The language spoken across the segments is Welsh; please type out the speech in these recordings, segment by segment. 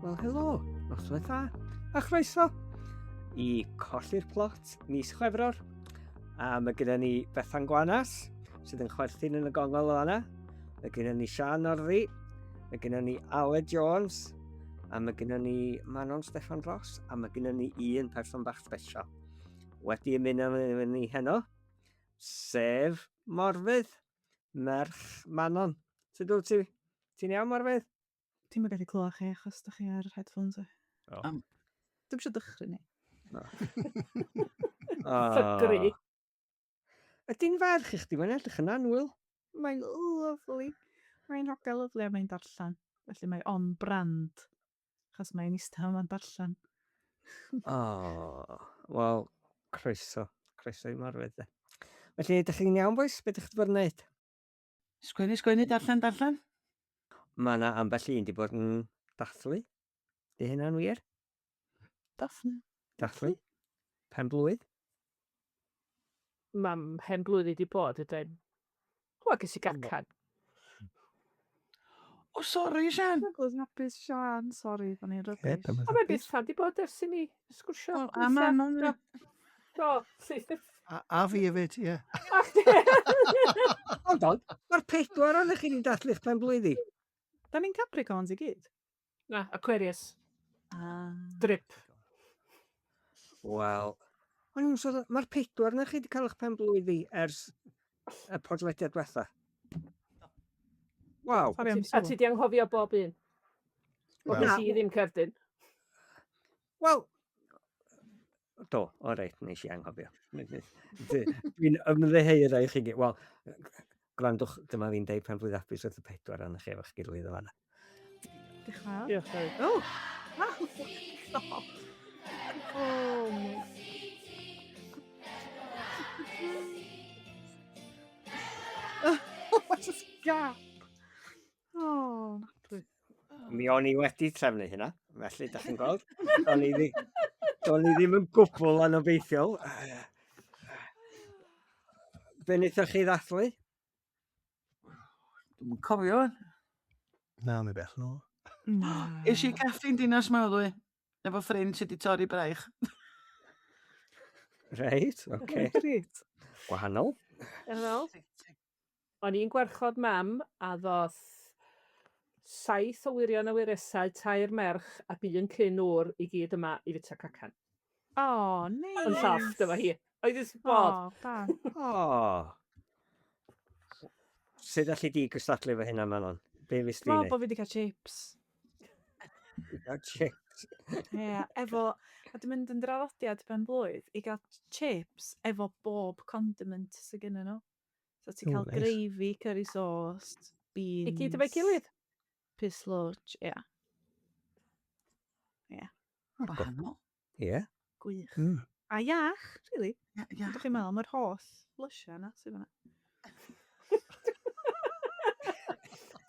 Wel, helo, noswaith dda, a chroeso i colli'r plot mis Chwefror. A mae gennym ni Bethan Gwanas, sydd yn chwerthin yn y gongol o hana. Mae gennym ni Sian Orddi, mae gennym ni Aled Jones, a mae gennym ni Manon Steffan Ross, a mae gennym ni un person bach sbesial. Wedi ymuno efo ni heno, sef Morfydd, merch Manon. Sut wyt ti? Ti'n iawn, Morfydd? Ti'n mynd gallu clywed chi achos da chi ar headphones e. Dwi'n eisiau dychryn ni. Ffygri. Ydy'n ferch i chdi, mae'n edrych yn anwyl. Mae'n lovely. Mae'n rhogel lyflu a mae'n darllen. Felly mae on brand. Achos mae'n eistedd yma'n darllen. Wel, croeso. Croeso i Morfydd, de. Felly, ydych chi'n iawn, boys? Be ydych chi wedi bod yn neud? Sgwennu, darllen. Mae yna ambell un wedi bod yn dathlu. Di hynna'n wir? Dathlu. Pen-blwydd. Mam hen blwydd wedi bod ydyn. Hwa ges i gacan. O, sori, Sian. Douglas hapus, Sian. Sori, da ni'n rybys. O, mae Bethan wedi bod ers i ni sgwrsio. A Manon. Do, sydd. A fi hefyd, ie. Ach, di. Ond, mae'r 4 o'n chi wedi dathlu'ch pen-blwydd i. Da ni'n Capricorns i gyd. Na, Aquarius. Drip. Wel, mae'r 4 na chi wedi cael eich pen-blwydd i ers y podlediad diwetha. Waw. A ti di anghofio bob un? O, nes i ddim cerdyn. Wel, do, o reit, nes i anghofio. Dwi'n ymddeheir i chi gyd. Wel, gwrandwch, dyma fi'n deud pen-blwydd hapus wrth y 4 yn eich efo'ch gilydd o fanna. Diolch yn fawr. Diolch. What a gap. Nadwy. Mi o'n i wedi trefnu hynna, felly, da chi'n gweld. Do'n i ddim yn gwbl anobeithiol. Be wnaethoch chi ddathlu? Dwi'n cofio. Na, mi bell nhw. Is i gaffi'n dinas mawr, efo ffrind sydd wedi torri braich. Reit, oce. Reit. Gwahanol. O'n i'n gwarchod mam a ddoth 7 o wirion awyresau, 2 merch a 1 cynwr i gyd yma i fita cacan. Neis. Yn soft efo hi. Oedd ys bod. Sut allu di gystadlu efo hynna, Manon? Be fys di Wel, bod fi wedi cael chips. Chips. Ie, efo... A dwi'n mynd yn draddodiad ben blwydd i gael chips efo bob condiment sydd gennyn nhw. So ti'n cael gravy, curry sauce, beans... I gyd efo'i gilydd? Pislwch, ie. Wahanol. Ie. Gwych. A iach, really. Ydych chi'n meddwl, mae'r holl lysiau yna sydd yna.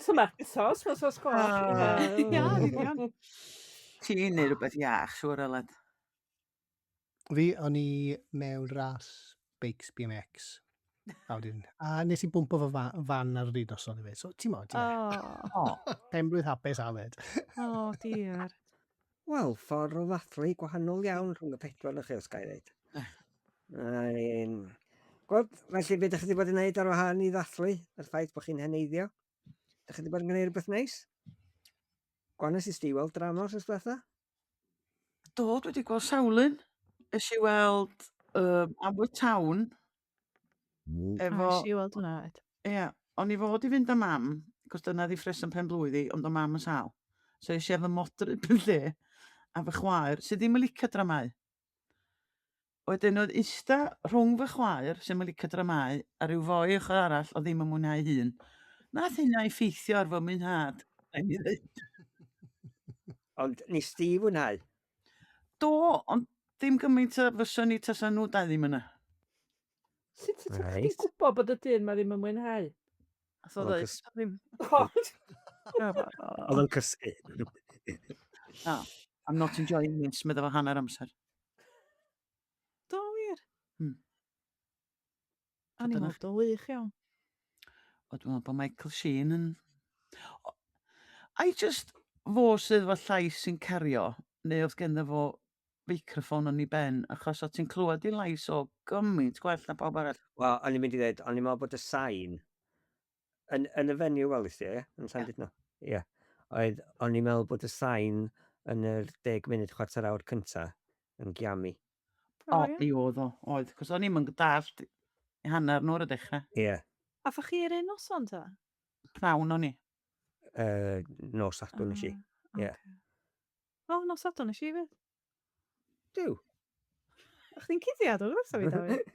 Tomatoes, mae sos goch. Iawn. Ti'n neud rhywbeth iach, siwr Aled. Fi, o'n i mewn ras beics BMX. A nes i bwmpo fy fan ar yr un noson i fi. So, ti'n modd, pen-blwydd hapus Aled. Dear. Wel, ffordd o ddathlu gwahanol iawn rhwng y 4 na chi, os gael ei ddeud. Gweld, felly beth ydych chi wedi bod yn gwneud ar wahân i ddathlu, yr ffaith bod chi'n heneiddio? Ydych chi wedi bod yn gwneud rhywbeth neis? Gwanes i sti weld dramâu os bethau? Dod wedi gweld Olwyn. Ys i weld Abertawn. Efo... Ys i weld hwnna. Ie, o'n i fod i fynd â mam, cos dyna ddiffres yn pen-blwydd i, ond o mam yn sal. So ys i efo modryb yn lle, a fy chwaer, sydd ddim yn licio dramâu. Wedyn oedd ista rhwng fy chwaer, sydd ddim yn licio dramâu, a rhyw foi ochr arall o ddim yn mwynhau hun. Nath hynna i ffeithio ar fy mwynhad. Ond nes ti fwynhau? Do, ond ddim gymaint o fyswn ni tasa nhw da ddim yna. Sut ydych chi'n gwybod bod y dyn ma ddim yn mwynhau? Oedd yn cysgu. I'm not enjoying this, medda fo hanner amser. Do wir. A ni'n meddwl do wych iawn. O, dwi'n meddwl bod Michael Sheen yn... fo sydd efo llais sy'n cario, neu oedd gen fo feicroffon yn ei ben, achos o ti'n clywed i lais o gymaint gwell na pawb arall. Wel, o'n i'n mynd i ddweud, o'n i'n meddwl bod y sain yn y fenyw welis ti, ie? Yn Llandudno. Ie. O'n i'n meddwl bod y sain yn yr 10 munud chwarter awr cynta yn giami. O, mi oedd o, oedd. Cos o'n i'm yn dallt i hanner nhw ar y dechrau. Ie. A ffach chi yr un noson ta? Pnawn o'n i. Nos Sadwrn nes i. Ie. O, nos Sadwrn nes i fyd. Diw. Ych chi'n cuddiad o'r gwrs o fi, Dafydd?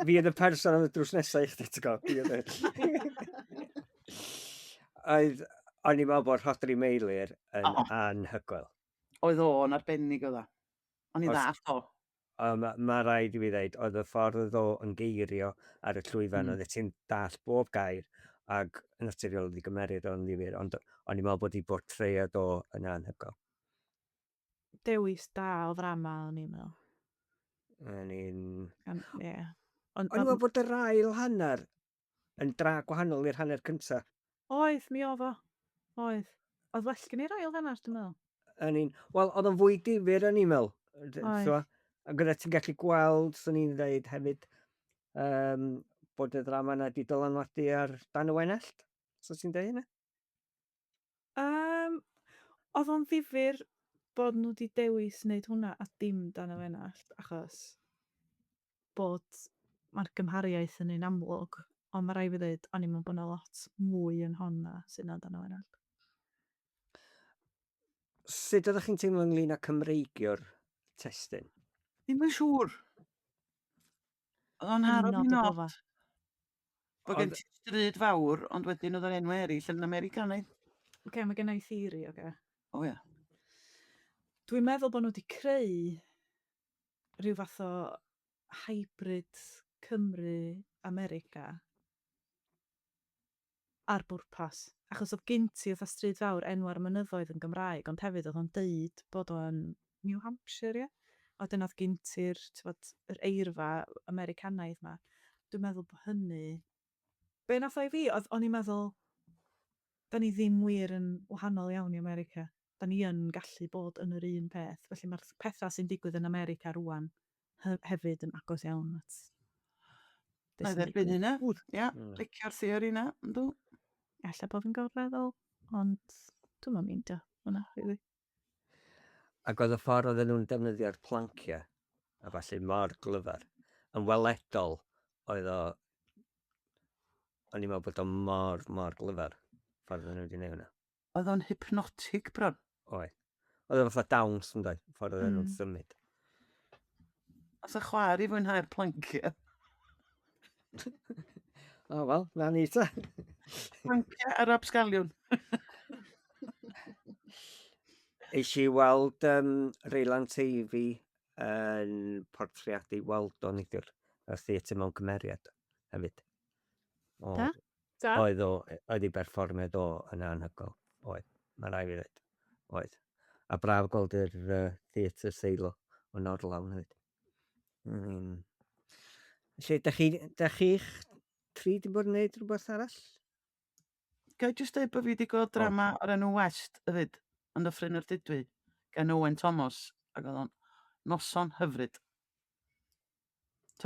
Fi yn y person yn y drws nesaf i chdi, ti'n gwybod? O'n i'n meddwl bod Rhodri Meilir yn anhygoel. Oedd o'n arbennig o dda. O'n i ddath o. Mae rhaid i fi ddeud, oedd y ffordd o yn geirio ar y llwyfan, oedd ti'n dall bob gair, ac yn naturiol wedi gymeryd o'n ddifur, ond o'n i'n meddwl bod i bortread o yn anhygoel. Dewis da o ddrama, o'n i'n meddwl. O'n i'n Ond meddwl bod yr ail hanner yn dra gwahanol i'r hanner cyntaf. Oedd, mi oedd o. Oedd. Oedd well gen i'r ail hanner, dwi'n meddwl. Wel, oedd o'n fwy difyr yn i'n meddwl. Oedd. A gyda ti'n gallu gweld, swn i'n dweud hefyd, bod y ddrama yna wedi dylanwadu ar Dan y Wenellt. So ti'n dweud hynny? Oedd o'n ddifyr bod nhw wedi dewis wneud hwnna a dim Dan y Wenellt, achos bod mae'r gymhariaeth yn un amlwg, ond mae rai fi ddweud, o'n i'n meddwl bod yna lot mwy yn honna sy'n na Dan y Wenellt. Sut ydych chi'n teimlo ynglyn â Cymreigio'r testyn? Ddim yn siŵr. Oedd o'n harod i not. Bod gen ti stryd fawr, ond wedyn oedd yr enw eraill yn Americanaidd. Oce, mae gen i theori, oce. O ia. Dwi'n meddwl bod nhw wedi creu rhyw fath o hybrid Cymru-America ar bwrpas. Achos oedd gynti oedd stryd fawr enw'r mynyddoedd yn Gymraeg, ond hefyd oedd o'n deud bod o'n New Hampshire, ie? A wedyn oedd gynti'r yr eirfa Americanaidd yma. Dwi'n meddwl bod hynny... Be nath o i fi? O'n i'n meddwl, da ni ddim wir yn wahanol iawn i America. Da ni yn gallu bod yn yr un peth. Felly mae'r pethau sy'n digwydd yn America rwan hefyd yn agos iawn at... Na dderbyn hynna. Ia, licio'r theori yna, yndw. Alla bod fi'n gorfeddol, ond dwi'n meddwl meindio hwnna, really. Ac oedd y ffordd oedden nhw'n defnyddio'r planciau, a falle mor glyfar, yn weledol oedd o... O'n i'n meddwl bod o'n mor glyfar, ffordd oedden nhw wedi neud hwnna. Oedd o'n hypnotic, bron. Oedd. Oedd o'n fatha dawns, yn dweud, ffordd oedden nhw'n symud. Os y chwaer i fwynhau'r planciau. O, wel, na ni ta. Planciau ar absgaliwn. Eis i weld Rowland Hughes yn portreadu Weldon neithiwr, y theatr mewn cymeriad hefyd. Da? Oedd ei berfformiad o yn anhygoel. Oedd. Mae rai fi ddweud. Oedd. A braf gweld yr theatr seilo o Norlawn hefyd. Felly, da chi'ch tri wedi bod yn gwneud rhywbeth arall? Gai jyst dweud bod fi wedi gweld drama o'r enw West, yfyd, yn Dyffryn yr Dydwy, gan Owen Thomas, ac oedd o'n noson hyfryd.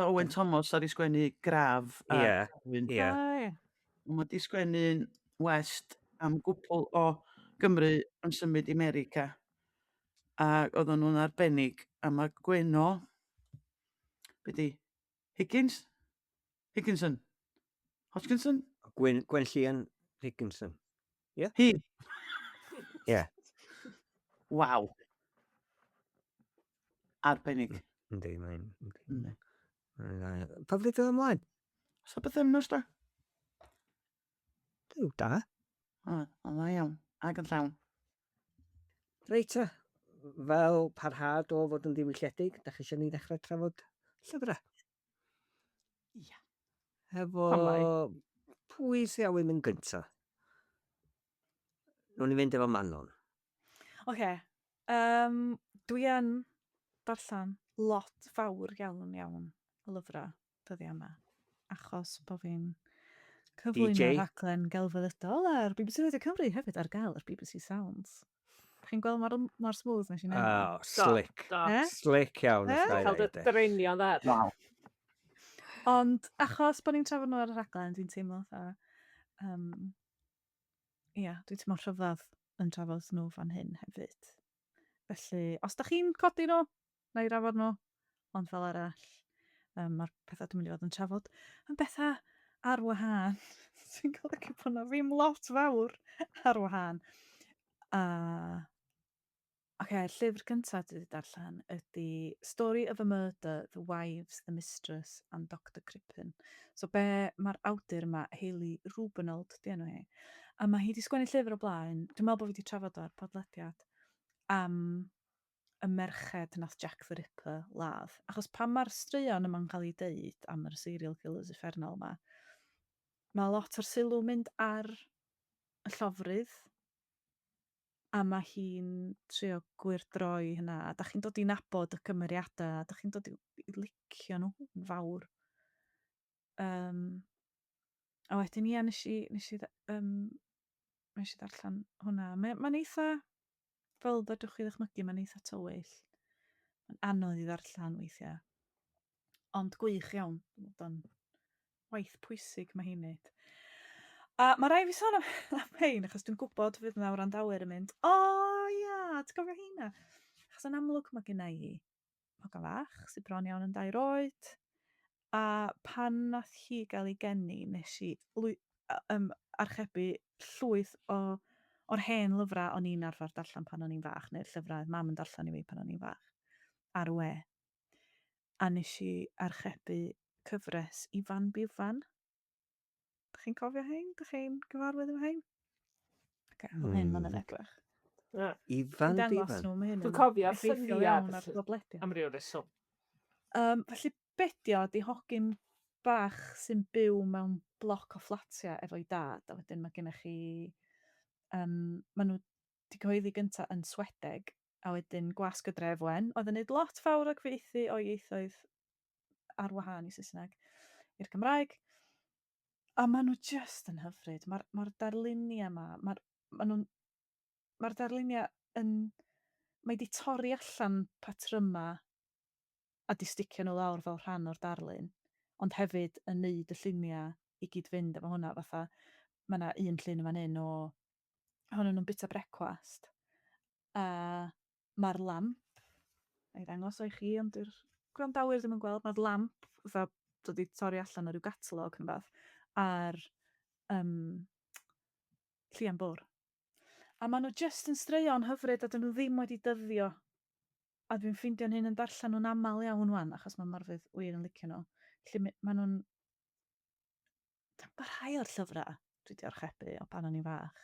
Owen Thomas ar ei sgwennu Graf a Gallwn. Ie. Mae wedi sgwennu West am gwpl o Gymru yn symud i America. A oedden nhw'n arbennig. A mae Gweno, beth Higginson? Hodgkinson? Gwen Llian Higginson. Ie? Hi. Ie. Waw. Arbennig. Yndi, mae'n... Pa flwydd oedd ymlaen? Sa beth emnos da? Dyw, da. O, dda iawn. Ag yn llawn. Reit ta. Fel parhad o fod yn ddiwylliedig, da chi eisiau ni ddechrau trafod llyfrau? Ia. Hefo... Pwy sy'n awydd mynd gyntaf? Nw'n i fynd efo Manon. Oce. Dwi yn darllen lot fawr iawn o lyfrau dyddiau yma. Achos bod fi'n cyflwyno rhaglen gelfyddydol ar BBC Radio Cymru hefyd ar gael ar BBC Sounds. Chi'n gweld mor smooth nes i wneud? Oh, slick. Do. Slick iawn. Cael dy dreinio dda. Waw. Ond achos bod ni'n trafod nhw ar y rhaglen, dwi'n teimlo fatha... Ia, dwi'n teimlo rhyfedd yn trafod nhw fan hyn hefyd. Felly, os da chi'n codi nhw, na i rafod nhw, ond fel arall, mae'r pethau dwi'n mynd i fod yn trafod yn bethau ar wahân. Dwi'n golygu bod yna ddim lot fawr ar wahân. Llyfr cyntaf dwi wedi darllen ydy Story of a Murder, The Wives, The Mistress and Dr Crippen. So mae'r awdur yma, Hayley Rubenold, di enw hi. A mae hi wedi sgwennu llyfr o blaen. Dwi'n meddwl bod fi wedi trafod o'r podlediad am y merched nath Jack the Ripper ladd. Achos pan mae'r straeon yma'n cael ei deud am yr serial killers uffernol yma, mae lot o'r sylw mynd ar y llofrydd, a mae hi'n trio gwyrdroi hynna, a da chi'n dod i nabod y cymeriadau, a da chi'n dod i licio nhw yn fawr. A wedyn nes i ddarllen hwnna. Mae'n eitha, fel ddydwch chi ddychmygu, mae'n eitha tywyll. Mae'n anodd i ddarllen weithiau. Ond gwych iawn, o'n waith pwysig mae hi'n neud. A mae rai fi sôn am hein, achos dwi'n gwybod fydd yna wrandawyr yn mynd, ia, ti'n gofio hynna? Achos yn amlwg mae gynna i hogan fach, sy'n bron iawn yn 2 oed, a pan nath hi gael ei geni, nes i archebu llwyth o'r hen lyfrau o'n i'n arfer darllen pan o'n i'n fach, neu'r llyfrau mam yn darllen i fi pan o'n i'n fach, ar y we. A nes i archebu cyfres Ifan Bifan. Dych chi'n cofio hein? Dych chi'n gyfarwydd efo hein? Hyn ma'n yn edrych. Ifan Bifan? Dwi'n cofio syniad am ryw reswm. Felly bedio di hogyn bach sy'n byw mewn bloc o fflatiau efo'i dad, a wedyn mae gennych chi... maen nhw di cyhoeddi gyntaf yn Swedeg, a wedyn Gwasg y Dref Wen, oedd yn neud lot fawr o gyfieithu o ieithoedd ar wahân i Saesneg i'r Cymraeg. A maen nhw just yn hyfryd. Mae'r darluniau yma, mae'r darluniau yn... Mae di torri allan patryma a di sticio nhw lawr fel rhan o'r darlun, ond hefyd yn neud y lluniau i gyd fynd efo hwnna, fatha mae yna un llun yn fan hyn o hwnnw nhw'n bita brecwast. A mae'r lamp, a'i ddangos o'i chi, ond yw'r gwrandawyr ddim yn gweld, mae'r lamp, fatha dod i torri allan o ryw gatalog yn fath, ar llian bwr. A maen nhw just yn straeon hyfryd a dyn nhw ddim wedi dyddio. A dwi'n ffeindio'n hyn yn darllen nhw'n aml iawn wan, achos mae Morfydd wir yn licio nhw. Felly maen nhw'n... Mae rhai o'r llyfrau dwi wedi archebu o pan o'n i'n fach.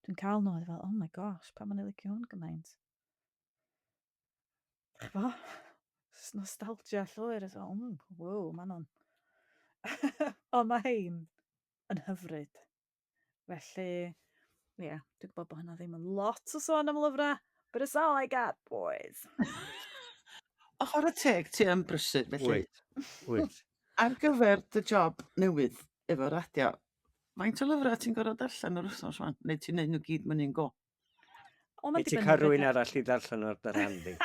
Dwi'n cael nhw a fel, oh my gosh, pa ma'n ei licio hwn gymaint. Chbo? Nostalgia llwyr. Wow, Manon. Ond mae hein yn hyfryd. Felly, dwi'n gwybod bod hynna ddim yn lot o sôn am lyfrau, but it's all I got, boys. Ochr y teg ti yn brysur, felly. Wyt. Ar gyfer dy job newydd efo radio, faint o lyfrau ti'n gorfod darllen yr wythnos fan? Neu ti'n neud nhw gyd mewn un go? Neu ti'n cael rhywun arall i darllen o'r dy handi?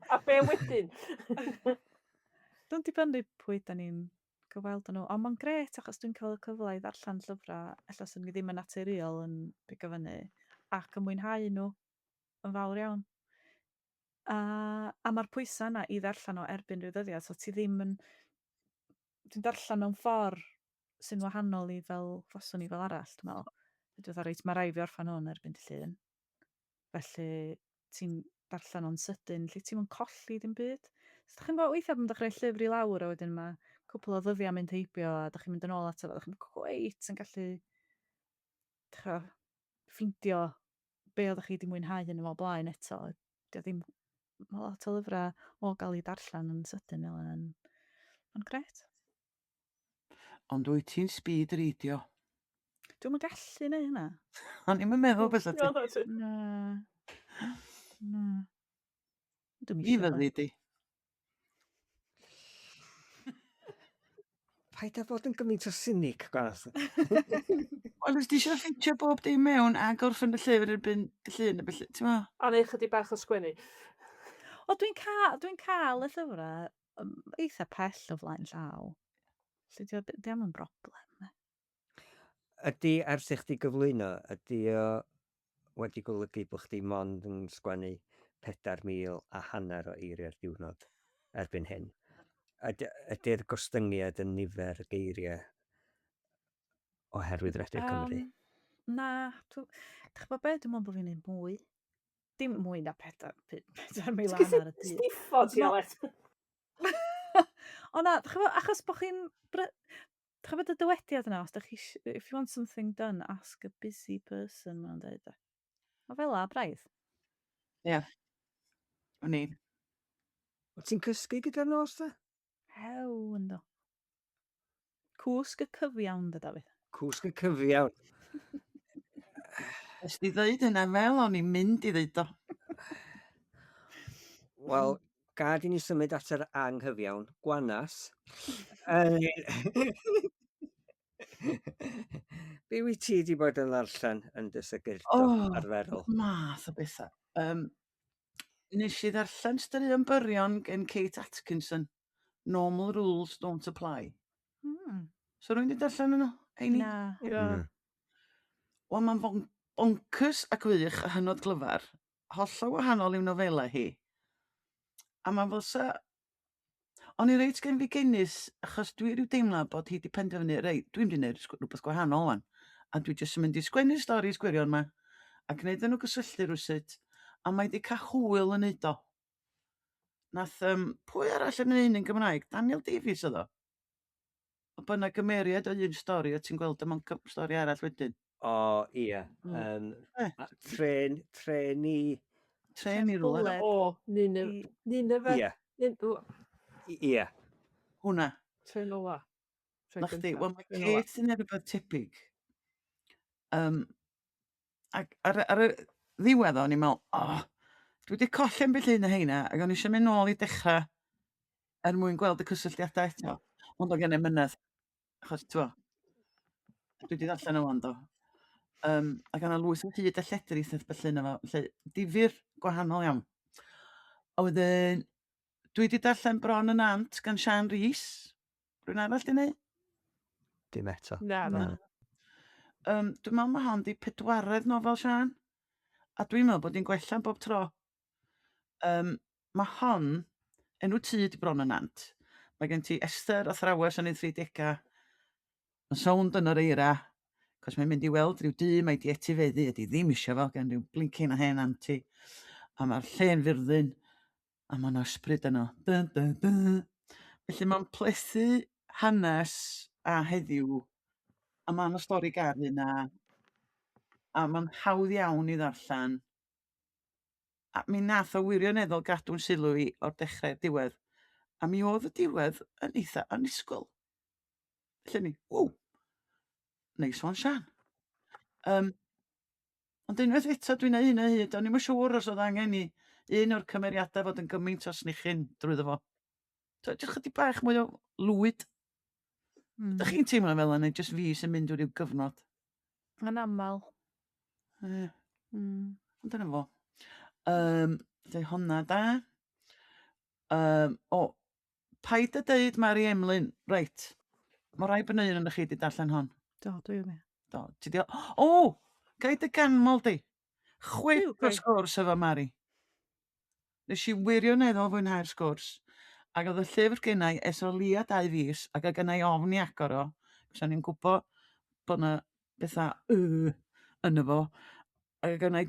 A be wedyn? Dwi'n dibynnu pwy da ni'n gyfweld nhw. Ond mae'n gret achos dwi'n cael y cyfle i ddarllen llyfrau ella sy'n ddim yn naturiol yn bigo fyny ac yn mwynhau nhw yn fawr iawn. A mae'r pwysau yna i ddarllen o erbyn rhyw ddyddiad. So ti ddim yn... Dwi'n darllen mewn ffordd sy'n wahanol i fel ffoswn i fel arall, dwi'n meddwl. Dwi'n reit, mae rai fi orffan hwn erbyn dy llun. Felly ti'n darllen o'n sydyn, lle ti'n mynd colli dim byd. So da chi'n gwybod weithiau pan dechrau llyfr i lawr a wedyn mae cwpl o ddyddiau mynd heibio a da chi'n mynd yn ôl ato, da chi'n cweit yn gallu ffeindio be oeddech chi wedi mwynhau yn y fel blaen eto. Mae lot o lyfrau o gael ei darllen yn sydyn yn gret. Ond wyt ti'n speed reidio? Dwi'n gallu neu hynna. O'n i'n meddwl beth ti. Na. I fyddi di. paid â fod yn gymaint o cynic, gwaith. Wel, os di eisiau ffitio bob dim mewn a gorffen y llyfr erbyn y llun, ti'n ma? A neu chydig bach o sgwennu. O, dwi'n cael y llyfrau eitha pell o flaen llaw. So di am yn broblem. Ydy, ers i chdi gyflwyno, ydy o wedi golygu bod chdi mond yn sgwennu 4,500 o eiriau'r diwrnod erbyn hyn. Ydy'r gostyngiad yn nifer y geiriau oherwydd Restr Cymru? Na, dych bod beth, dwi'n meddwl bod fi'n neud mwy. Dim mwy na 4,000 ar y dydd. Stiffo ti, Aled. O na, achos bod chi'n... Dych bod y dywediad yna, if you want something done, ask a busy person, mae'n dweud. O fel a, braidd. Ie. O'n i. O ti'n cysgu gyda'r nos, da? Hew, ynddo. Cwsg y cyfiawn, dy Dafydd. Cwsg y cyfiawn. Os di ddweud hynna fel, o'n i'n mynd i ddweud o. Wel, gad i ni symud at yr anghyfiawn, gwanas. Be wyt ti wedi bod yn ddarllen yn dy sygurdo arferol? Math o bethau. Nes i ddarllen straeon byrion gen Kate Atkinson. Normal rules don't apply. So rwy'n di darllen yno? Na. Wel, mae'n boncys ac wych a hynod glyfar. Hollol wahanol i'w nofela hi. A mae'n fysa... O'n i reit gen fi gynnis, achos dwi rhyw deimlo bod hi wedi penderfynu, dwi'n mynd i wneud rhywbeth gwahanol wan. A dwi jyst yn mynd i sgwennu storis gwirion yma, a gwneud nhw gysylltu rwysyd, a mae wedi cael hwyl yn neud o. Nath, pwy arall yn un Gymraeg? Daniel Davies oedd o. O byna gymeriad o un stori, a ti'n gweld yma'n stori arall wedyn. O, ie. Tren i rwle. O, Nineveh. Ie. Ie. Hwna. Tren ola. Na chdi, wel mae Kate yn rhywbeth tebyg. Ac ar y ddiwedd o'n i'n meddwl, dwi wedi colli ambell un o heina, ac o'n i eisiau mynd nôl i dechrau mwyn gweld y cysylltiadau eto. Ond o gen i mynydd. Achos, dwi wedi ddarllen o ond o. Ac yna lwyth o hyd a lledr eithaf bell yna fo. Difyr gwahanol iawn. A wedyn, dwi wedi darllen Bron yn Ant gan Sian Rhys. Rwy'n arall di wneud? Dim eto. Na. Dwi'n meddwl mae hon di 4edd nofel Sian. A dwi'n meddwl bod hi'n gwella bob tro. Mae hon, enw tŷ di Bron yn Ant. Mae gen ti Esther athrawes yn ei 30au. Yn sownd yn yr eira. Cos mae'n mynd i weld rhyw dŷ mae di etifeddu. Ydi ddim eisiau fel gen rhyw blincyn a hen anti. A mae'r lle'n fyrddin. A mae'n ysbryd yno. Felly mae'n plethu hanes a heddiw. A mae'n y stori gar yna. A mae'n hawdd iawn i ddarllen. A mi nath o wirioneddol gadw'n sylw i o'r dechrau'r diwedd. A mi oedd y diwedd yn eitha annisgwyl. Felly ni, neis o'n Sian. Ond unwaith eto dwi'n neud hyn o hyd, o'n i'm yn siŵr os oedd angen i un o'r cymeriadau fod yn gymaint o snichyn drwyddo fo. Dwi'n chydig bach mwy o lwyd. Ydych chi'n teimlo fel yna, jyst fi sy'n mynd drwy ryw gyfnod? Yn aml. Ond dyna fo. Dwi honna da. Paid a deud Mari Emlyn. Reit. Mae rai bod un yn chi wedi darllen hon. Do, dwi yma. Do, ti di... gaid y ganmol di. Chwip o sgwrs efo Mari. Nes i wirioneddol fwynhau'r sgwrs. Ac oedd y llyfr gennau es o lia 2 fis, ac oedd gennau ofn i agor o. Cos o'n i'n gwybod bod yna bethau yno fo. Ac oedd gennau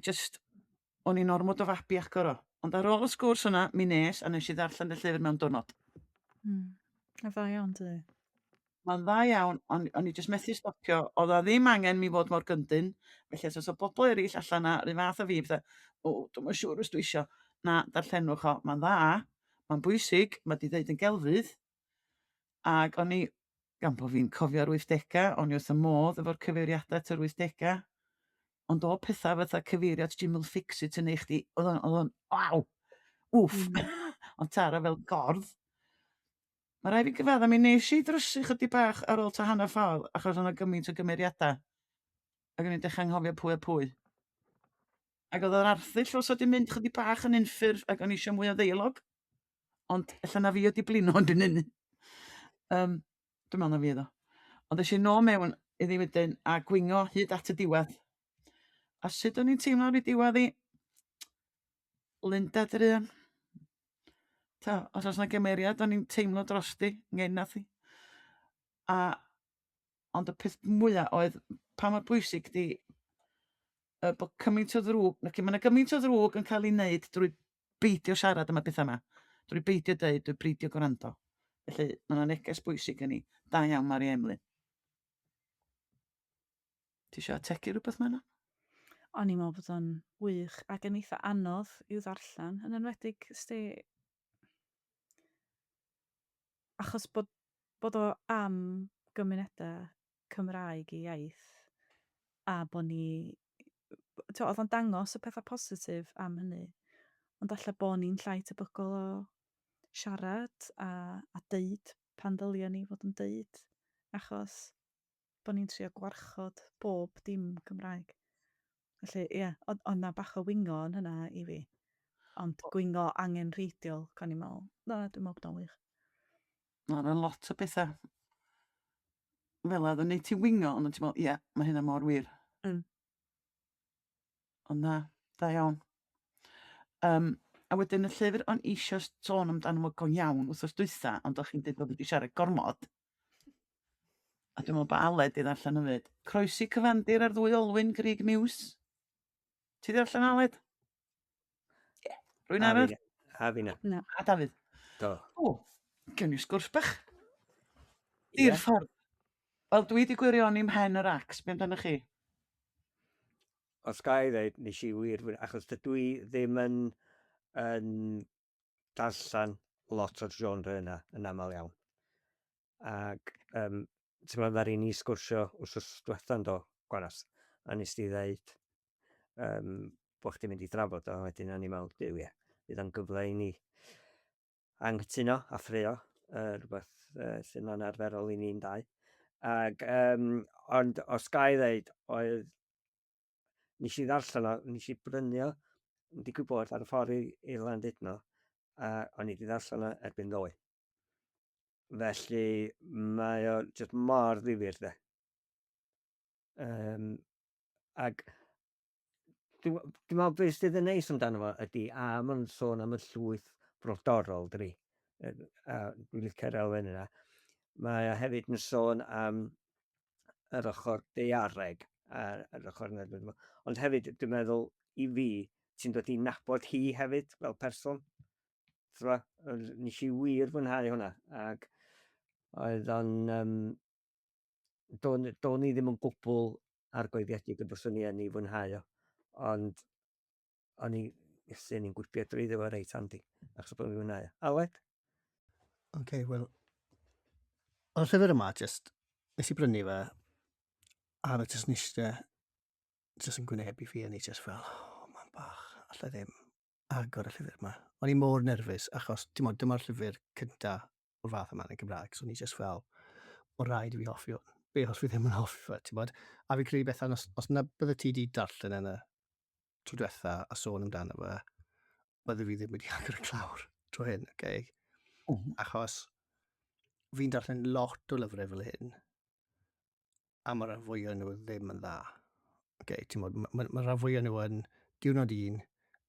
o'n i'n ormod o fabi agor o. Ond ar ôl y sgwrs yna, mi nes, a nes i ddarllen y llyfr mewn diwrnod. A dda iawn, dy. Mae'n dda iawn, o'n i jyst methu stopio. Oedd o ddim angen mi fod mor gyndyn. Felly, os o bobl eraill allan na, rhyw fath o fi, dwi'n siŵr os dwi isio. Na, darllenwch o. Mae'n dda, mae'n bwysig, mae di ddeud yn gelfydd. Ac o'n i, gan bod fi'n cofio'r 80au, o'n i wrth y modd efo'r cyfeiriadau yr 80au. Ond o pethau fatha cyfeiriad Jim'll Fix-It yn eich di, oedd o'n, waw, wff, ond tara fel gordd. Mae rai fi gyfadda, mi nes i drysu chydig bach ar ôl ta hanner ffordd, achos o'na gymaint o gymeriadau. Ac o'n i'n dechrau anghofio pwy a pwy. Ac oedd yr arthyll os oedd mynd chydig bach yn unffurf ac o'n i eisiau mwy o ddeialog. Ond allan na fi oedd i blino ond yn hynny. Dwi'n meddwl na fi eddo. Ond eisiau nôl mewn iddi wedyn a gwingo hyd at y diwedd. A sut o'n i'n teimlo ar y diwedd i? Linda Druan. Ta, os oes yna gymeriad, o'n i'n teimlo drosti, ngen nath i. Ond y peth mwyaf oedd pa mor bwysig di bod cymaint o ddrwg, mae yna gymaint o ddrwg yn cael ei wneud drwy beidio siarad am y bethau yma. Drwy beidio dweud, drwy beidio gwrando. Felly, mae yna neges bwysig yn ni. Da iawn, Mari Emlyn. Ti eisiau ategu rhywbeth Manon? O'n i'n meddwl bod o'n wych ac yn eitha anodd i'w ddarllen, yn enwedig achos bod o am gymunedau Cymraeg i iaith a bod ni, oedd o'n dangos y pethau positif am hynny, ond allai bod ni'n llai tebygol o siarad a deud pan ddylia ni fod yn deud, achos bod ni'n trio gwarchod bob dim Cymraeg. Felly, ie, oedd na bach o wingo yn hynna i fi. Ond gwingo angenrheidiol, can i'n meddwl. Na, dwi'n meddwl bod o'n wych. Mae'n lot o bethau fel oedd yn neud ti wingo, ond ti'n meddwl, ie, mae hynna mor wir. Ond na, da iawn. A wedyn y llyfr o'n eisiau sôn amdano fo go iawn wrthos dwytha, ond o'ch chi'n dweud bod wedi siarad gormod. A dwi'n meddwl bod Aled i ddarllen o fyd. Croesi Cyfandir ar Ddwy Olwyn, Grig Miws. Ti di ddarllen Aled? Ie. Rwy'n arall? A fi na. A Dafydd? Do. O, gewn ni sgwrs bach. Di'r ffordd. Wel, dwi wedi gwirioni mhen yr acs. Be amdano chi? Os ga i ddeud, nes i wir, achos dydw i ddim yn darllen lot o'r genre yna yn aml iawn. Ac ti'n meddwl ddari ni sgwrsio wrthos diwetha'n do, Gwanas, a nes ti ddeud bod chdi'n mynd i drafod o, wedyn a ni'n meddwl, dyw ie, bydd o'n gyfle i ni anghytuno a ffrio, rhywbeth sy'n anarferol i ni'n dau. Ond os ga i ddeud, oedd nes i ddarllen o, nes i brynu o, yn digwydd bod ar y ffordd i Landudno, a o'n i wedi ddarllen o erbyn Ddwy. Felly mae o jyst mor ddifyr de. Ac dwi'n meddwl beth sydd yn neis amdano fo ydy, ma'n sôn am y llwyth brodorol, dri. Dwi'n licio'r elfen yna. Mae o hefyd yn sôn am yr ochr daeareg, yr ochr yna. Ond hefyd, dwi'n meddwl, i fi, ti'n dod i nabod hi hefyd fel person. Nes i wir fwynhau hwnna. Ac oedd o'n... do'n i ddim yn gwbl argoeddiedig y byswn i yn ei fwynhau o. Ond o'n i'n gwybio drwy efo reit handi. Achos bod i'n fwynhau o. Aled? OK, wel, o'r llyfr yma, nes i brynu fe, a fe jyst yn gwynebu fi, a ni jyst fel, mae'n bach, allai ddim agor y llyfr yma. O'n i mor nerfus, achos dyma'r llyfr cynta o'r fath yma yn y Gymraeg, so o'n i jyst fel, o rhaid i fi hoffi hwn. Be os fi ddim yn hoffi fe, ti'n bod? A fi credu Bethan, os na bydde ti di darllen yn y tro diwetha a sôn amdano fe, bydde fi ddim wedi agor y clawr tro hyn, OK? Achos fi'n darllen lot o lyfrau fel hyn, a mae'r rhan fwyaf nhw ddim yn dda. OK, ti'n bod, mae'r rhan fwyaf nhw yn diwrnod 1,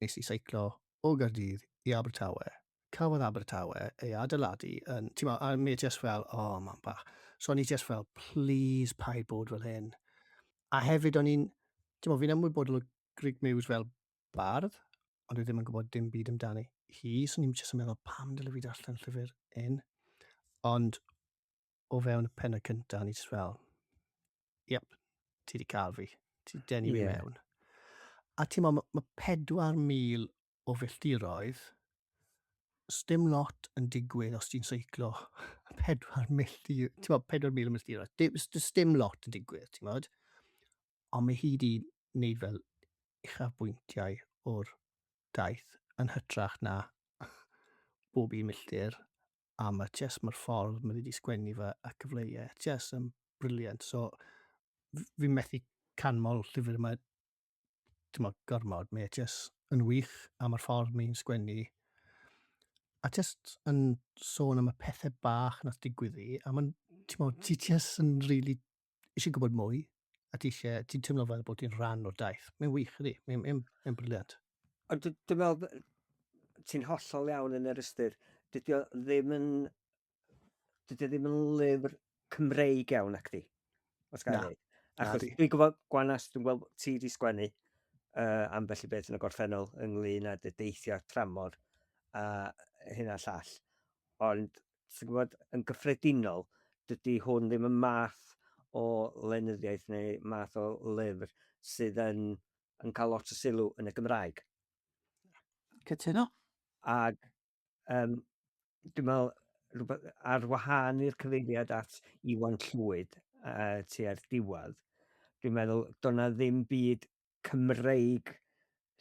nes i seiclo o Gaerdydd i Abertawe, cafodd Abertawe ei adeiladu yn, ti'n bod, a mi just fel, mae'n bach. So o'n i just fel, please paid bod fel hyn. A hefyd o'n i'n, ti'n bod, fi'n ymwybodol o Grig Miws fel bardd, ond dwi ddim yn gwybod dim byd amdani hi, so ni'n just yn meddwl, pam dyle fi darllen llyfr un? Ond o fewn y pennod cyntaf, o'n i just fel, yep, ti di cael fi, ti denu fi mewn. A ti'n meddwl, mae 4,000 o filltiroedd, sdim lot yn digwydd os ti'n seiclo 4,000, ti'n meddwl, 4,000 o filltiroedd, sdim lot yn digwydd, ti'n meddwl. Ond mae hi di wneud fel uchafbwyntiau o'r daith yn hytrach na bob un milltir, a mae'r ffordd mae wedi sgwennu fe a cyfleau, just yn briliant. So, fi'n methu canmol llyfr yma, gormod, mae just yn wych am yr ffordd mae'n sgwennu. A just yn sôn am y pethau bach nath digwydd i, a ti just yn really eisiau gwybod mwy, a ti'n teimlo fel bod ti'n rhan o'r daith. Mae'n wych ydi, mae'n briliant. Ond dwi'n meddwl, ti'n hollol iawn yn yr ystyr, dydy o ddim yn lyfr Cymreig iawn ac di, os gael ei. Achos dwi'n gwybod, Gwanas, dwi'n gweld ti di sgwennu ambell i beth yn y gorffennol ynglyn â dy deithio tramor a hynna llall. Ond, ti'n gwybod, yn gyffredinol, dydy hwn ddim yn math o lenyddiaeth neu math o lyfr sydd yn cael lot o sylw yn y Gymraeg. Cytuno. Ac dwi'n meddwl, ar wahân i'r cyfeiriad at Iwan Llwyd tua'r diwedd, dwi'n meddwl do'na ddim byd Cymreig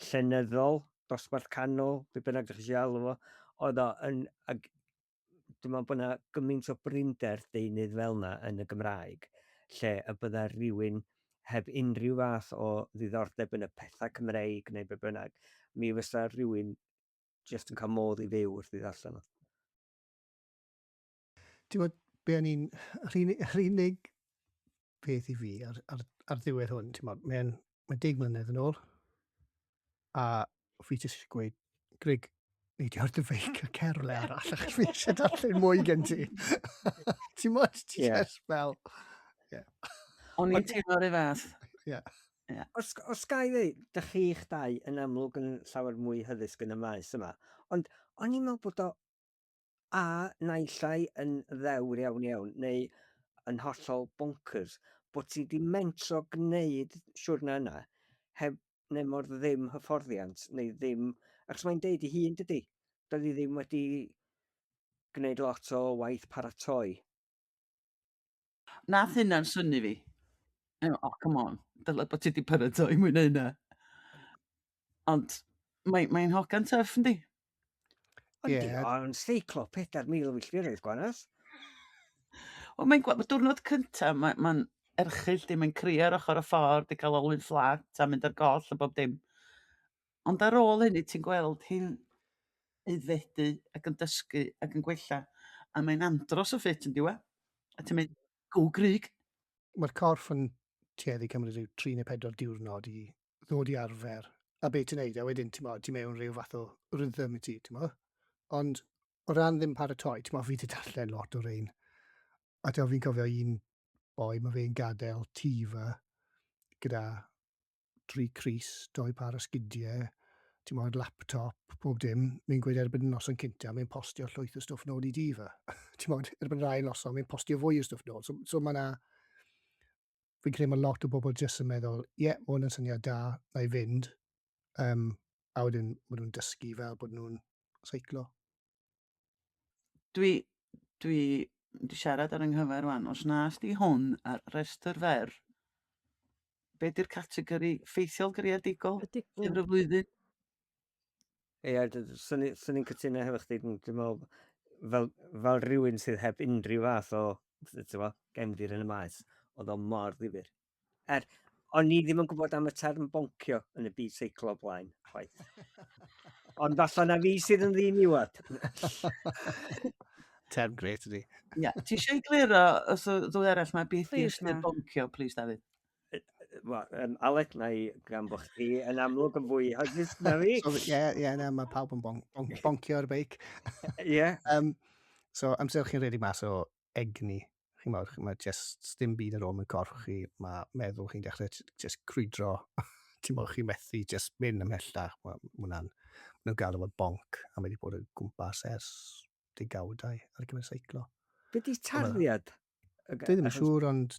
llenyddol, dosbarth canol, be bynnag ddech chi eisiau alw fo, oedd o yn, ag dwi'n meddwl bod yna gymaint o brinder deunydd fel yna yn y Gymraeg, lle y bydda rhywun heb unrhyw fath o ddiddordeb yn y pethau Cymreig neu be bynnag, mi fysa rhywun jyst yn cael modd i fyw wrth i ddarllen o. Ti'n gwybod, yr unig peth i fi ar ddiwedd hwn, mae'n 10 mlynedd yn ôl, a fi jyst eisiau gweud, Grig, neidio ar dy feic a cerole arall, achos fi eisiau darllen mwy gen ti. Ti'n just fel... O'n i'n teimlo'r ei fath. Os ga i ddweud, dych chi'ch dau yn amlwg yn llawer mwy hyddysg yn y maes yma, ond o'n i'n meddwl bod o naillai yn ddewr iawn, neu yn hollol bonkers, bod ti di mentro gwneud siwrna yna, heb neu mor ddim hyfforddiant, neu ddim, achos mae'n deud ei hun dydy, doedd hi ddim wedi gwneud lot o waith paratoi. Nath hynna'n syni fi. Come on, dylai bod ti wedi paratoi mwy na hynna. Ond mae'n hogan tyff, yndi? Ond seiclo 4,000 milltiroedd, Gwanas. Mae'n diwrnod cyntaf, mae'n erchyll, mae'n crio ar ochr y ffordd, di cael Olwyn fflat a mynd ar goll a bob dim. Ond ar ôl hynny, ti'n gweld hi'n aeddfedu ac yn dysgu ac yn gwella. A mae'n andros o ffit yn diwedd. A ti'n mynd, go Grig. Mae'r corff yn tueddu cymryd rhyw 3 neu 4 diwrnod i ddod i arfer. A be ti'n neud, a wedyn ti mewn rhyw fath o rhythm i ti, Ond o ran ddim paratoi, fi wedi darllen lot o rein. A fi'n cofio un boi, mae fe'n gadael tŷ fe gyda 3 crys, 2 par o sgidiau, laptop, pob dim. Mi'n gweud erbyn y noson cynta, mi'n postio llwyth o stwff nôl i tŷ fe. Erbyn rai noson, mi'n postio fwy o stwff nôl. So mae na... Fi'n credu mae lot o bobl jyst yn meddwl, mae hwn yn syniad da, na i fynd. A wedyn, maen nhw'n dysgu fel bod nhw'n seiclo. Dwi siarad ar ynghyfer rwan, os nas di hwn ar restr fer, be di'r categori ffeithiol greadigol? Llyfr y flwyddyn? Swn i'n cytuno hefo chdi, dwi'n meddwl, fel rhywun sydd heb unrhyw fath o gefndir yn y maes, oedd o mor ddifyr. O'n i ddim yn gwybod am y term boncio yn y byd seiclo blaen, chwaith. Ond falle na fi sydd yn ddiniwad. Term great ydi. Ti eisiau i gliro os o ddwy arall mae beth i ystyr boncio, please, Dafydd? Alec, na i gan bo chdi yn amlwg yn fwy hyddys na fi. Mae pawb yn boncio ar beic. So, amser chi'n redig mas o egni, mae just dim byd ar ôl mewn corff chi, mae meddwl chi'n dechrau just crwydro. Chi'n methu just mynd ymhellach. Mae'n gael o'r bonc, a mae wedi bod yn gwmpas ers 10 ar y gyfer seiclo. Be di tarddiad? Dwi ddim yn siŵr, ond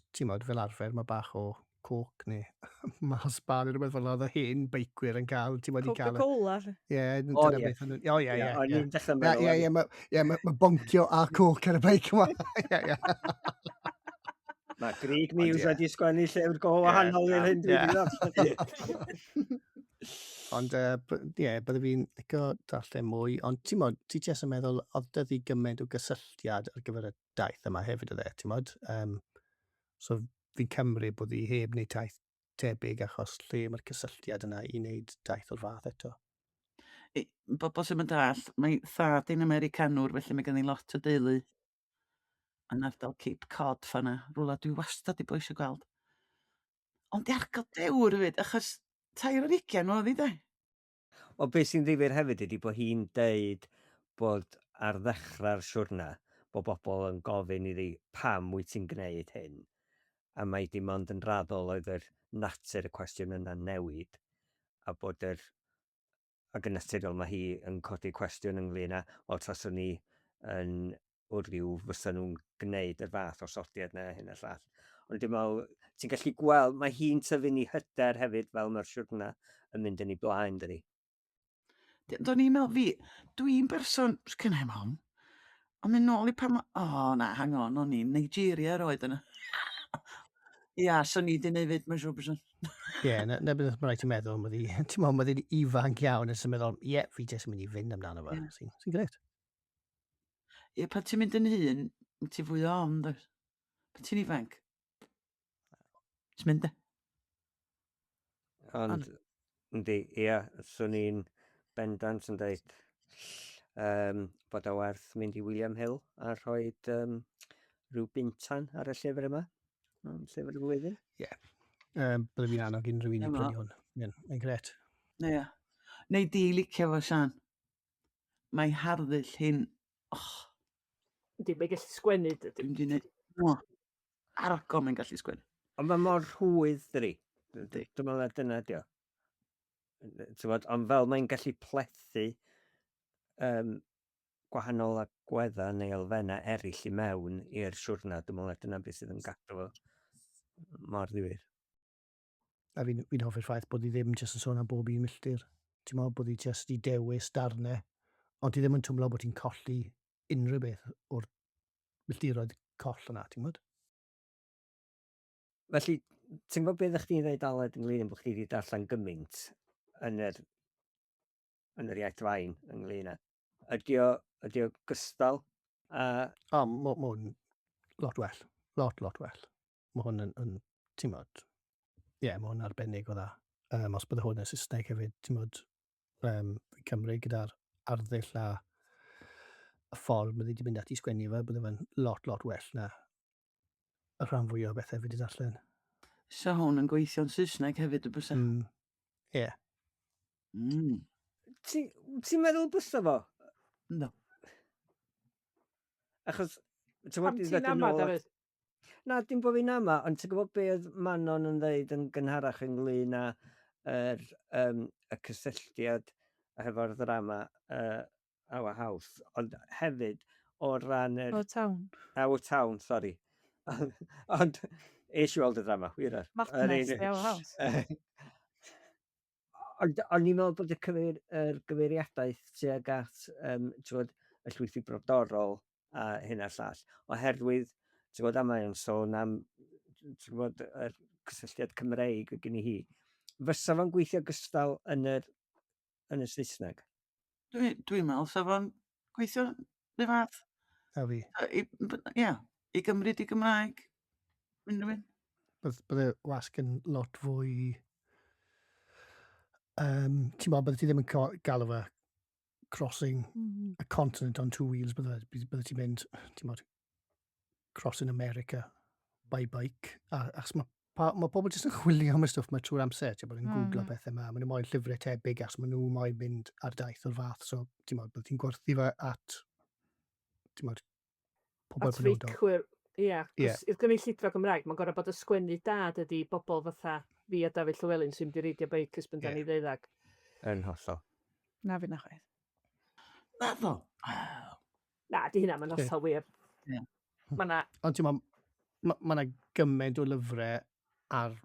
fel arfer, mae bach o coc neu mas ban yn rhywbeth fel oedd y hen beicwyr yn cael. Coca-Cola. O'n dechrau meddwl. Mae boncio a coc ar y beic yma. Mae Grig News wedi sgwennu llyfr go wahanol i'r hyn dwi wedi ddod. Ond, bydde fi'n licio darllen mwy. Ond, ti'n modd, ti jes yn meddwl, oedd dyddi gymaint o gysylltiad ar gyfer y daith yma hefyd o dde, ti'n modd? So, fi'n cymryd bod hi heb wneud taith tebyg achos lle mae'r cysylltiad yna i wneud daith o'r fath eto. Bobl sy'n mynd all, mae thad i'n Americanwr, felly mae gen i lot o deulu yn ardal Cape Cod ffana. Rwla dwi wastad i bod eisiau gweld. Ond di argal dewr hefyd, achos 23 oedd hi de. O beth sy'n ddifur hefyd ydy bod hi'n deud bod ar ddechrau'r siwrna bod bobl yn gofyn iddi pam wyt ti'n gwneud hyn. A mae dim ond yn raddol oedd yr natur y cwestiwn yna'n newid. A bod ac yn naturiol mae hi yn codi cwestiwn ynglyn â o taswn ni yn wrhyw fysa nhw'n gwneud y fath o sodiad na hyn a llall. Ond dim ond, ti'n gallu gweld, mae hi'n tyfu'n ei hyder hefyd fel mae'r siwrna yn mynd yn ei blaen, dydi. Do'n i'n meddwl fi, dwi'n berson, sgynna i mam, ond mynd nôl i pam, na, hang on, o'n i'n Nigeria roedd yna. Ia, so ni di neud fyd, mae'n siŵr person. Ie, na beth mae'n rhaid ti'n meddwl, mae ddi'n ifanc iawn yn meddwl, fi jes yn mynd i fynd amdano fo. Sy'n gret. Ie, pan ti'n mynd yn hun, ti'n fwy o ond, oes. Pan ti'n ifanc. Ti'n mynd e? Ond, yndi, swn i'n bendant yn dweud bod o werth mynd i William Hill a rhoi rhyw bintan ar y llyfr yma. Llyfr y flwyddyn. Ie. Bydde fi'n annog unrhyw un i prynu hwn. Mae'n gret. Ie. Neu di licio fo, Sian. Mae harddull hyn, Yndi, mae gallu sgwennu. Dwi'n di neud, argo mae'n gallu sgwennu. Ond mae mor rhwydd, dydi. Dwi'n meddwl dyna dio. Ond fel mae'n gallu plethu gwahanol agweddau neu elfennau eraill i mewn i'r siwrna, dwi'n meddwl dyna beth sydd yn gadw fo mor ddifyr. A fi'n hoffi'r ffaith bod hi ddim jyst yn sôn am bob un milltir. Ti'n meddwl bod hi jyst i dewis darnau, ond ti ddim yn twmlo bod hi'n colli unrhyw beth o'r milltiroedd coll yna, ti'n meddwl? Felly, ti'n gwybod beth ydych chi'n dweud Aled ynglyn â bod chi wedi darllen gymaint yn yr iaith fain ynglyn â? Ydy o gystal? Mae hwn lot well. Lot well. Mae hwn yn ti'n meddwl, mae hwn arbennig o dda. Os bydde hwn yn Saesneg hefyd, ti'n meddwl, fi'n cymryd gyda'r arddull a y ffordd bydde wedi mynd ati sgwennu fe, bydde fe'n lot well na y rhan fwy o bethau wedi darllen. So hwn yn gweithio'n Saesneg hefyd y bysau? Ie. Ti'n meddwl bysa fo? No. Achos... Pam ti'n ama, Dafydd? Na, dim bod fi'n ama, ond ti'n gwybod beth Manon yn dweud yn gynharach ynglyn â y cysylltiad hefo'r ddrama Our House, ond hefyd o ran O Town. Our Town, sori. Ond eisiau weld y ddrama, wir ar. Madness, Our House. Ond ni'n meddwl bod y gyfeiriadaeth tuag at y llwythi brodorol a hyn a llall, oherwydd ti'n gwybod am yn sôn am y cysylltiad Cymreig gen i hi. Fysa fo'n gweithio gystal yn y Saesneg? Dwi'n meddwl sa fo'n gweithio rhy fath. A fi. I gymryd i Gymraeg. Bydde wasg yn lot fwy... ti'n meddwl, bydde ti ddim yn galw fe crossing a continent on two wheels, bydde ti'n mynd, ti'n meddwl, crossing America by bike. As mae pobl jyst yn chwilio am y stwff mae trwy'r amser, ti'n bod yn googlo bethau yma, maen nhw moyn llyfrau tebyg as maen nhw moyn mynd ar daith o'r fath, so ti'n meddwl, bydde ti'n gwerthu fe at, ti'n meddwl, pobl penodol. At feicwyr, i'r gynulleidfa Gymraeg, mae'n gorau bod y sgwennu dad ydi bobl fatha fi a Dafydd Llywelyn sy'n mynd i reidio beic ys byndan i ddeuddag. Yn hollol. Na fi na chwaith. Na ddo. Na, di hynna, mae'n hollol wir. Ond ti'n meddwl, mae gymaint o lyfrau ar,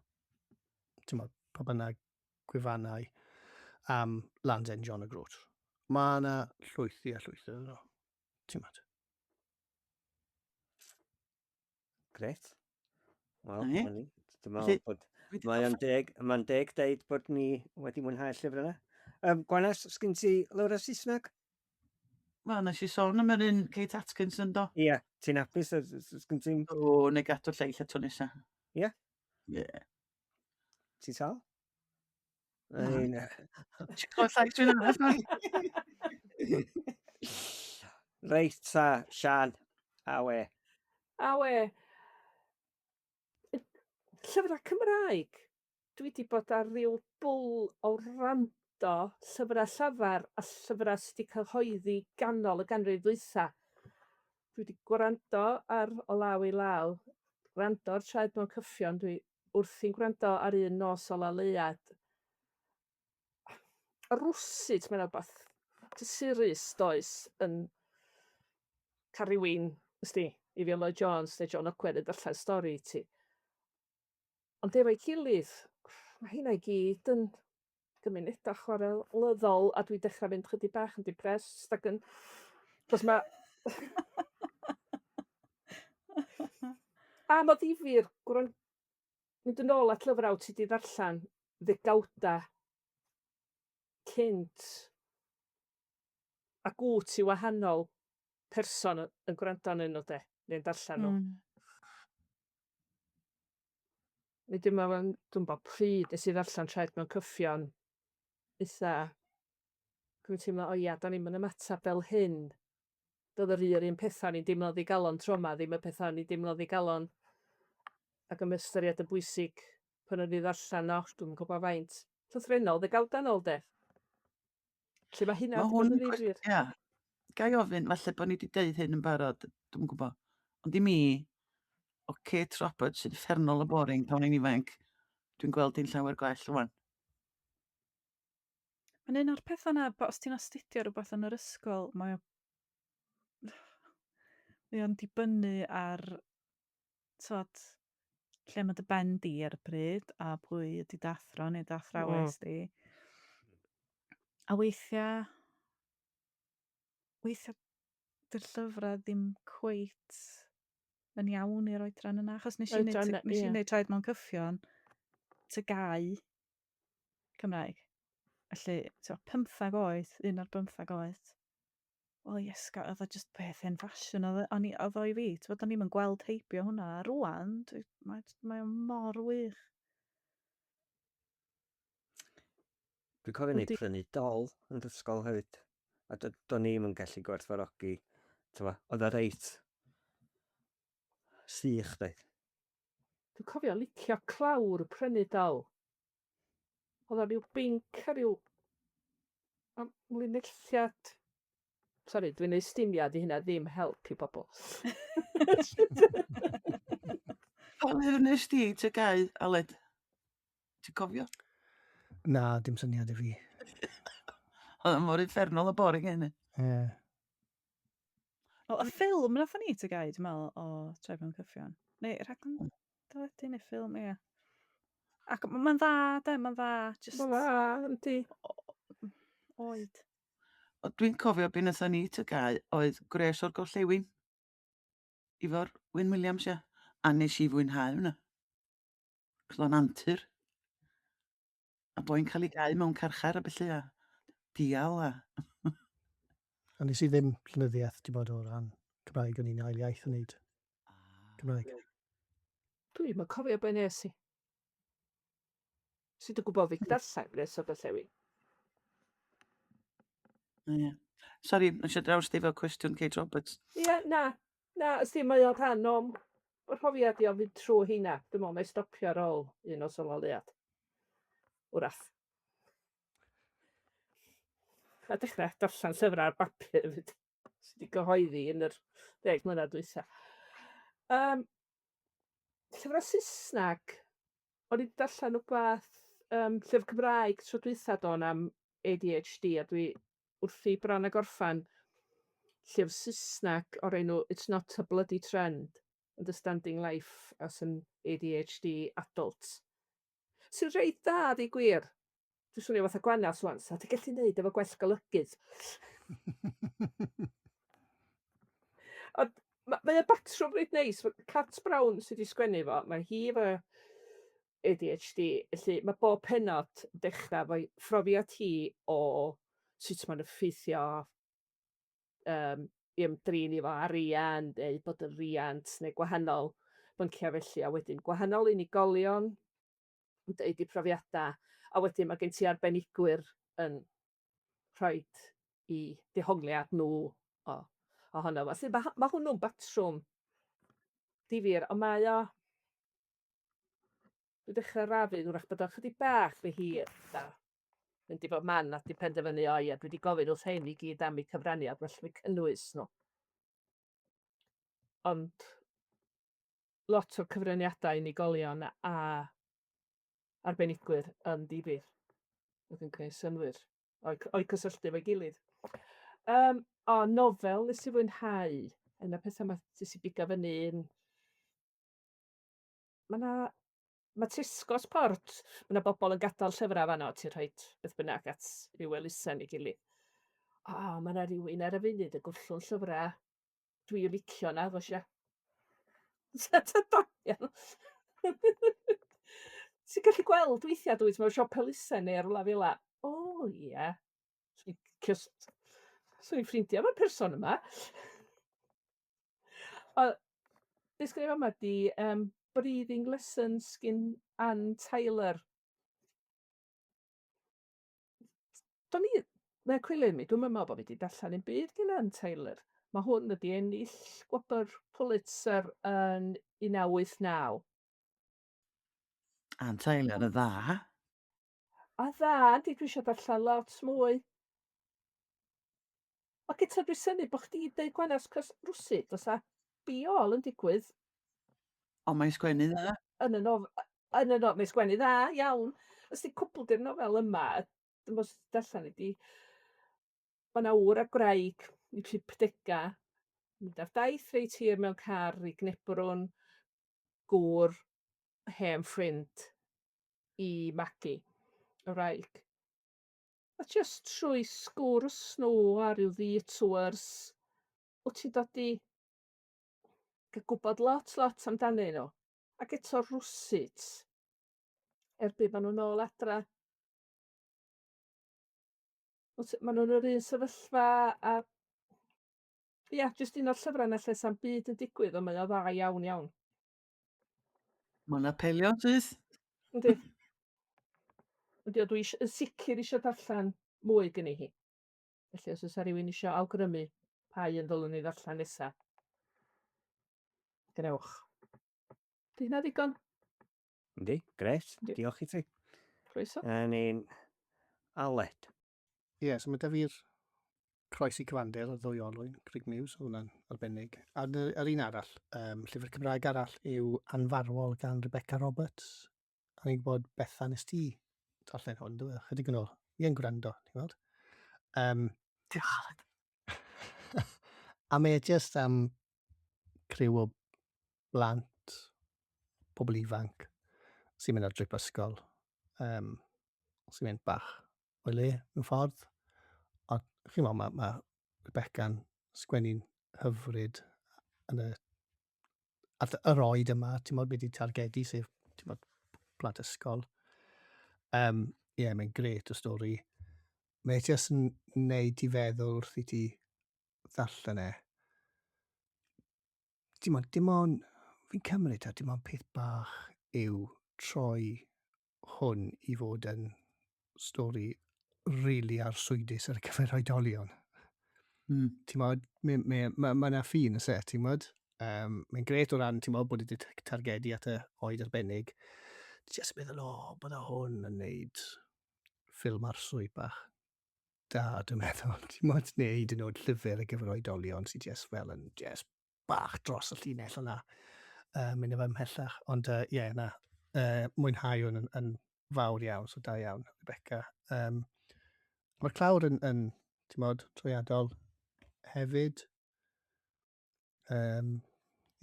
ti'n meddwl, pa bynnag gwefannau am Land's End John O'Groats. Mae yna llwythi a llwythi yno. Ti'n meddwl? Gret. Wel, dwi'n meddwl bod mae'n deg deud bod ni wedi mwynhau'r llyfr yna. Gwanas, os gen ti lyfr o Saesneg? Wel, nes i sôn am yr un Kate Atkinson do. Ie, ti'n hapus os gen ti'n... O, neu gadw lleill a to nesa. Ie? Ie. Ti'n sal? Na. Ein, Ti'n clywed llais dwi'n arall na? Reit, ta, Sian, a we. A we, llyfrau Cymraeg. Dwi wedi bod ar ryw bwl o rando llyfrau llafar a llyfrau sydd wedi cyhoeddi ganol y ganrif ddwytha. Dwi wedi gwrando ar O Law i Law, gwrando ar Traed Mewn Cyffion, dwi wrthi'n gwrando ar un nos o Laleuad. A rwsyd, mae'n rhywbeth cysurus does yn cael rhywun, ysdi, i fi Lloyd Jones neu John Ogwen yn darllen stori ti. Ond efo'i gilydd, mae hynna i gyd yn gymunedau chwarelyddol a dwi'n dechrau mynd chydig bach yn depressed ac yn... Cos mae... A mae ddifyr, mynd yn ôl at lyfrau ti wedi ddarllen ddegawda cynt a gwt i wahanol person yn gwrando yn nhw de, neu'n darllen nhw. Neu dwi'n bod pryd nes i ddarllen Traed Mewn Cyffion, eitha, dwi'n teimlo, o ia, da ni'n mynd ymateb fel hyn. Doedd yr un pethau ni'n deimlo ddigalon tro yma, ddim y pethau ni'n deimlo ddigalon. Ac yn ystyried y bwysig pan o'n i ddarllen o, dwi'n gwybod faint. Llythrenol, ddegawda nôl de. Lle mae hynna wedi bod yn ddifyr. Ia, gai ofyn, falle bod ni wedi deud hyn yn barod, dwi'n gwybod. Ond i mi, o Kate Roberts sy'n uffernol o boring pan o'n i'n ifanc, dwi'n gweld hi'n llawer gwell rwan. Mae'n un o'r pethau yna, os ti'n astudio rhywbeth yn yr ysgol, mae o'n dibynnu ar lle mae dy ben di ar y pryd a pwy ydy dathro neu dathrawes di. A weithiau dy'r llyfrau ddim cweit yn iawn i'r oedran yna, achos nes i wneud Traed Mewn Cyffion tygau Cymraeg. Felly, 15 oed, 1 ar 15 oed. Wel, iesga, oedd o just peth yn ffasiwn. Oedd o i fi, o'n ni'n gweld heibio hwnna. A rwan, mae o mor wych. Dwi'n cofio ni prynu dol yn ysgol hefyd. A do'n ni'n gallu gwerthfawrogi. Oedd o reit sych, dweud. Dwi'n cofio licio clawr prynu dal. Oedd o rhyw binc a rhyw mlinelliad. Sori, dwi'n neud stimiad i hynna ddim help i bobl. Pa lyfr nes ti tygau, Aled? Ti'n cofio? Na, dim syniad i fi. Oedd mor uffernol o boring hynny. Ie. O, y ffilm nath ni tygau, dwi'n meddwl, o Traed Mewn Cyffion. Neu, rhaglen deledu neu ffilm, ie. Ac mae'n dda, mae'n dda. Mae'n dda, yndi. Oed. O, dwi'n cofio be nathon ni tygau oedd Gwres o'r Gorllewin. Ifor Wyn Williams, ia. A nes i fwynhau hwnna. Clon antur. A boi'n cael ei gau mewn carchar a bellu a dial a... A nes i ddim llynyddiaeth, ti'n bod o ran Cymraeg yn un ail iaith yn neud. Cymraeg. Dwi'n cofio be nes i. Sydd yn gwybod fi darllen Gwres o'r Gorllewin. Ie. Sori, nes i draws di fel cwestiwn Kate Roberts. Ie, na, ysdi mae o rhan o profiad i o fynd trwy hynna. Dwi'n meddwl, mae stopio ar ôl un o Laleuad. Wrach. A dechrau darllen llyfrau ar bapur sydd wedi gyhoeddi yn yr 10 mlynedd dwytha. Llyfrau Saesneg, o'n i darllen rhywbeth llyfr Cymraeg tro dwytha do'n am ADHD a dwi wrthi bron a gorffan llyfr Saesneg o'r enw It's Not a Bloody Trend, Understanding Life as an ADHD Adult. Sy'n reit dda, di gwir. Dwi'n swnio fatha gwanas wan, sa ti'n gallu neud efo gwell golygydd. Ond mae y batrwm reit neis. Cat Brown sydd wedi sgwennu fo, mae hi efo ADHD. Felly mae bob pennod yn dechrau fo'i phrofiad hi o sut mae'n effeithio i ymdrin efo arian, neu bod yn riant, neu gwahanol bynciau felly, a wedyn gwahanol unigolion yn deud eu profiadau, a wedyn mae gen ti arbenigwyr yn rhoi i dehongliad nhw ohono fo. Felly ma' hwnnw'n batrwm difyr, ond mae o dwi'n dechrau rafu, wrach bod o'n chydig bach fy hir, mynd i fod man a di penderfynu o ia, dwi wedi gofyn wrth hyn i gyd am eu cyfraniad, felly mi cynnwys nhw. Ond lot o'r cyfraniadau unigolion a arbenigwyr yn difyr. Oedd yn gwneud synwyr o'i cysylltu efo'i gilydd. O, nofel nes i fwynhau. Yna pethau ma' jyst i bigo fyny. Ma' Tesco Sport, ma' 'na bobl yn gadael llyfrau fanno, ti'n rhoid beth bynnag at ryw elusen i gilydd. O, ma' 'na rywun ar y funud yn gwllwng llyfrau dwi'n licio na, fo sia. Ti'n gallu gweld weithiau dwyt mewn siop elusen neu rwla fel 'a. O ie. Swn i'n ffrindio efo'r person yma. O, be' sgwennu fama 'di breathing lessons gin Ann Tyler. Mae'n cwilydd mi, dwi'm yn meddwl bo' fi 'di darllen 'im byd gin Ann Tyler. Ma' hwn wedi ennill gwobr Pulitzer yn 1989. Ann Tyler yn dda. A dda, yndi, dwi isio darllen lot mwy. Ac eto dwi'n synnu bo' chdi deud gwanas, 'c'os rwsyd do's 'a be-all yn digwydd Ond mae'n sgwennu dda. yn mae'n sgwennu dda iawn. Os 'di cwbl 'di'r nofel yma, dwi'm os darllen ydi ma' 'na ŵr a gwraig yn 'u 50 mynd ar daith reit hir mewn car i Gnebrwn, gŵr, hen ffrind i magu y wraig. A jyst trwy sgwrs nhw a ryw ddetours, wt ti'n dod i ga'l gwbod lot amdanyn nhw. Ac eto rwsut, erbyn ma' nhw'n ôl adra. Ma' nhw'n yr un sefyllfa a ia, jyst un o'r llyfrau 'na lle sa'm byd yn digwydd, ond mae o dda iawn. Mae'n apelio, sydd. Yndi. Yndi, dwi yn sicr isio darllen mwy gynni hi. Felly os o's 'a rywun isio awgrymu pa un ddylwn ni ddarllen nesa, gnewch. 'Di hynna ddigon? Yndi, gret. Yndi. Diolch i ti. Croeso. A ni'n Aled. Ie, so mae 'da fi'r Croesi Cyfandir, y ddwy Olwyn, Craig Muse, hwnna'n arbennig. A yr un arall, llyfr Cymraeg arall yw Anfarwol gan Rebecca Roberts. A ni'n gwybod Bethan nes ti darllen hwn, dwi'n chydig yn ôl. I'n gwrando, ti'n gweld? Diolch. A mae jyst am criw o blant, pobl ifanc, sy'n mynd ar drip ysgol, sy'n mynd bach o'i le, mewn ffordd. A chi'n meddwl, mae Rebecca'n sgwennu'n hyfryd yn yr oed yma, ti'n meddwl beth i targedu, sef ti'n meddwl plant ysgol. Ie, mae'n gret o stori. Mae jyst yn neud i feddwl wrth i ti ddarllen e. Dim ond, fi'n cymryd dim ond peth bach yw troi hwn i fod yn stori rili arswydus ar gyfer oedolion. Ti'n modd, mae yna ffin y set, ti'n modd. Mae'n gret o ran, ti'n modd, bod wedi targedu at y oed arbennig. Just meddwl, bod hwn yn neud ffilm arswyd bach da, dwi'n meddwl. Ti'n modd neud yn oed llyfr ar gyfer oedolion sy'n just fel yn just bach dros y llinell yna. Mynd efo ymhellach. Ond ie, mwynhau hwn yn fawr iawn, so da iawn, Rebecca. Mae'r clawr yn ti'n modd, trwyadol hefyd.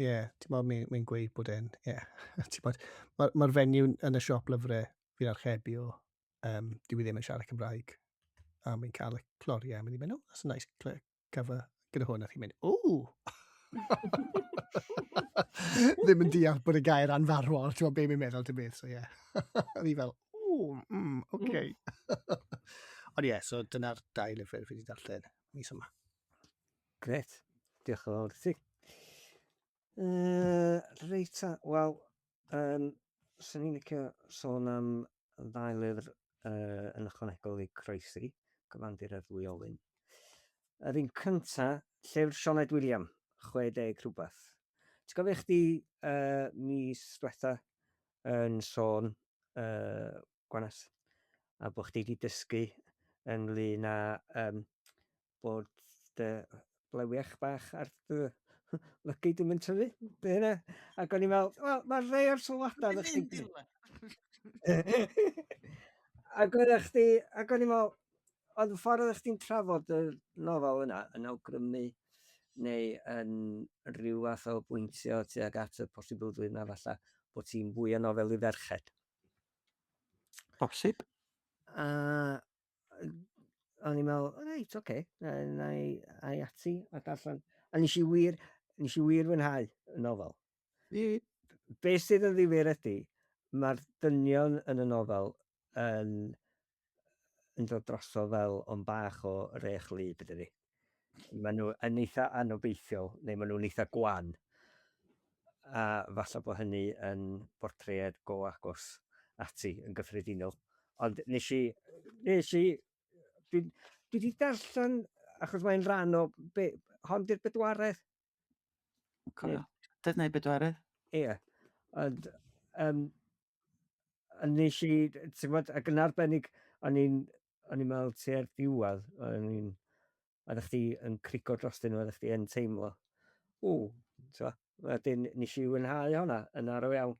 Ie, ti'n modd, mae'n gweud bod e'n, ie. Mae'r fenyw yn y siop lyfrau fi'n archebu o, dwi ddim yn siarad Cymraeg. A mae'n cael y cloriau, a mae'n mynd, oh, that's a nice cover gyda hwn, a chi'n mynd, ooh! Ddim yn deall bod y gair anfarwol, ti'n be mi'n meddwl ti'n beth, so ie. Oedd hi fel, oce. Ond ie, so dyna'r 2 lyfr fi wedi darllen mis yma. Gret. Diolch yn fawr i ti. Reit, wel, sy'n ni'n licio sôn am 2 lyfr yn ychwanegol i Croesi, Cyfandir a Ddwy Olwyn. Yr un cynta, llyfr Sioned William, 60 rhywbeth. Ti'n gofio chdi mis diwetha yn sôn Gwanas, a bod chdi wedi dysgu ynglyn â bod dy blewiach bach ar dy lygu ddim yn tyfu, be hynna? Ac o'n i'n meddwl, wel, mae rhai o'r sylwadau ddech chdi. Ac o'n i'n meddwl, oedd y ffordd oeddech chdi'n trafod y nofel yna yn awgrymu neu yn rhyw fath o bwyntio tuag at y posibilrwydd yna falle bod ti'n fwy o nofel i ferched. Bosib. A o'n i'n meddwl, reit, oce, na i ati a darllen. A nes i wir fwynhau y nofel. Be sydd yn ddifyr ydy, mae'r dynion yn y nofel yn dod droso fel o'n bach o rech lib ydyn ni. Maen nhw yn eitha anobeithiol, neu maen nhw'n eitha gwan. A falle bod hynny yn bortread go agos ati yn gyffredinol. Ond dwi wedi darllen, achos mae'n rhan o, hon di'r bedwaredd? Cofio, dydd neu bedwaredd? Ie. Ond nes i, ti'n gwybod, ac yn arbennig, o'n i'n meddwl tua'r diwedd, oeddech chdi yn crico drostyn nhw, oeddech chdi yn teimlo. Wedyn nes i wynhau honna yn arw iawn.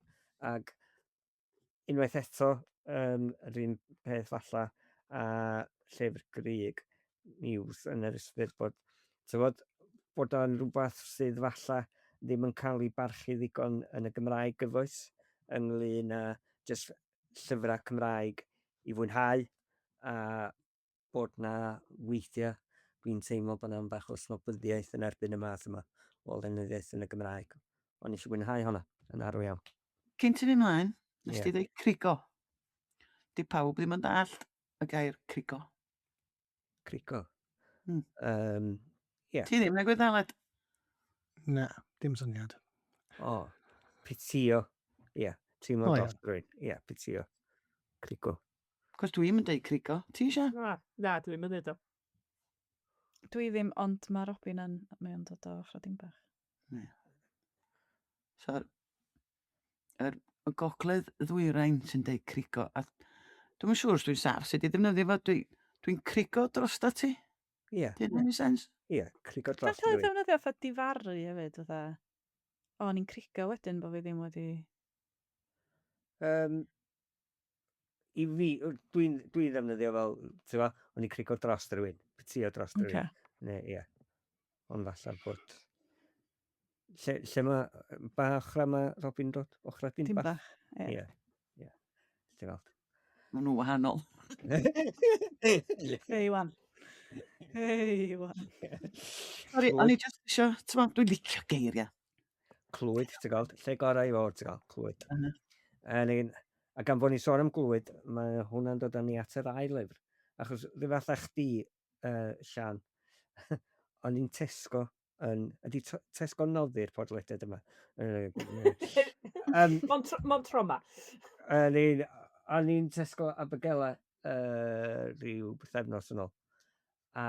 Ac unwaith eto, yr un peth falla a llyfr Grig News yn yr ysbryd bod o'n rhywbeth sydd falla ddim yn cael ei barchu ddigon yn y Gymraeg gyfoes ynglyn â jyst llyfrau Cymraeg i fwynhau a bod na weithiau dwi'n teimlo bod yna'n bach o snobyddiaeth yn erbyn y math yma o lenyddiaeth yn y Gymraeg. Ond nes i fwynhau honna yn arw iawn. Cyn ti ddim mlaen, nes ti ddeud crigo. Di pawb ddim yn dallt y gair crigo. Crico? Ti ddim yn Gwyddeled? Na, dim syniad. Pitio. Ie, ti'n meddwl dros rwy'n. Ie, pitio. Crico. Cos dwi'n yn deud crigo. Ti eisiau? Na, dwi'n mynd o. Dwi ddim, ond mae Robin yn mewn dod o chradin bach. So, y gogledd ddwyrain sy'n deud crigo. A dwi'n siŵr os dwi'n saff sydd wedi ddefnyddio fo, dwi'n crigo dros da ti? Ie. Dyn nhw'n ei sens? Ie, crico dros Falle rwy'n. ddefnyddio ffa difaru hefyd, fatha. Ni'n crigo wedyn bod fi ddim wedi... I fi, dwi'n ddefnyddio fel, ti'n fa, o'n i'n crico dros rwy'n. Pitio dros rwy'n. Ie. Ond falle bod... Lle mae bach rama Robin dod? Ochradin Dim bach? bach, ie. Ie. Ti'n fawr. Maen nhw wahanol. Hei, wan. Sori, o'n i jyst eisiau, dwi'n licio geiriau. Clwyd, ti'n gweld? Lle gorau i fod, ti'n gweld? Clwyd. A gan bod ni'n sôn am glwyd, mae hwnna'n dod â ni at yr ail lyfr. Achos dwi fatha chdi, Sian, o'n i'n Tesco, ydy Tesco noddi'r podlediad yma? Mon troma. O'n i'n Tesco Abergele rhyw bythefnos yn ôl. A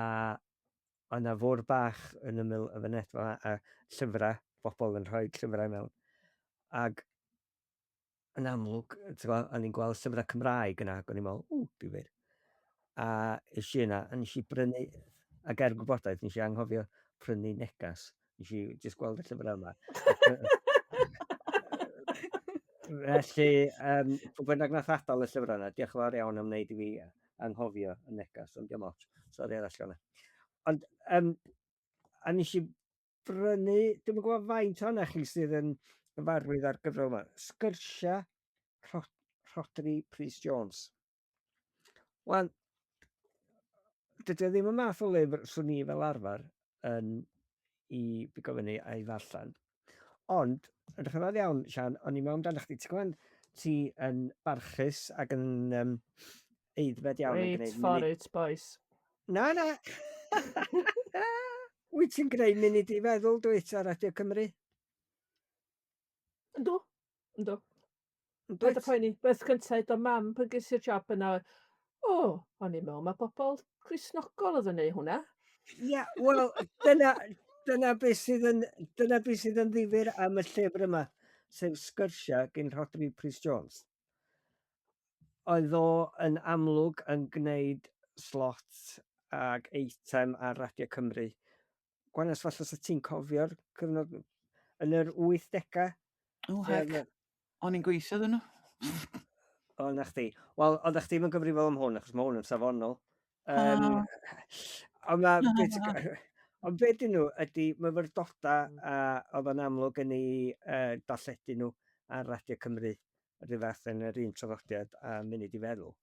o'na fwr bach yn ymyl y fynet fel a llyfrau, bobl yn rhoi llyfrau mewn. Ac yn amlwg, o'n i'n gweld llyfrau Cymraeg yna, ac o'n i'n meddwl, difyr. A eisiau yna, a nes i brynu, ac gwybodaeth, nes i anghofio prynu negas. Nes i jyst gweld y llyfrau yma. Felly, pwy bynnag nath adael y llyfrau yna, diolch yn fawr iawn am wneud i fi anghofio y negas, ond diolch mawr. Sori arall hwnna. Ond, a nes i brynu, dwi'n gwybod faint o'na chi sydd yn gyfarwydd ar gyfrol yma, Sgwrsia Rhodri Prys Jones. Wel, dydy o ddim y math o lyfr swn i fel arfer yn i bigo fyny a'i ddarllen. Ond, yn rhyfedd iawn, Sian, o'n i mewn dan chdi. Ti'n gwybod ti yn barchus ac yn eiddfed iawn yn Wait gwneud for it, boys. Na. Wyt ti'n gwneud munud i feddwl, dwyt, ar Radio Cymru? Yndw. Dwyt? Paid y poeni, beth cyntaf do mam pan ges i'r job yna. O'n i'n meddwl, mae bobl Cristnogol oedd yn neud hwnna. Ia, wel, dyna beth sydd yn ddifyr am y llyfr yma, sef sgyrsiau gen Rodri Prys Jones. Oedd o yn amlwg yn gwneud slot ag eitem ar Radio Cymru. Gwanes falle os ti'n cofio'r cyfnod yn yr 80au. O, hec. O'n i'n gweithio ddyn nhw. O, na chdi. Wel, oedd chdi yn gyfrifol am hwn, achos mae hwn yn safonol. Ond be dyn nhw ydy myfyrdodau oedd yn amlwg yn ei darlledu nhw ar Radio Cymru rhyw fath yn yr un traddodiad a munud i feddwl.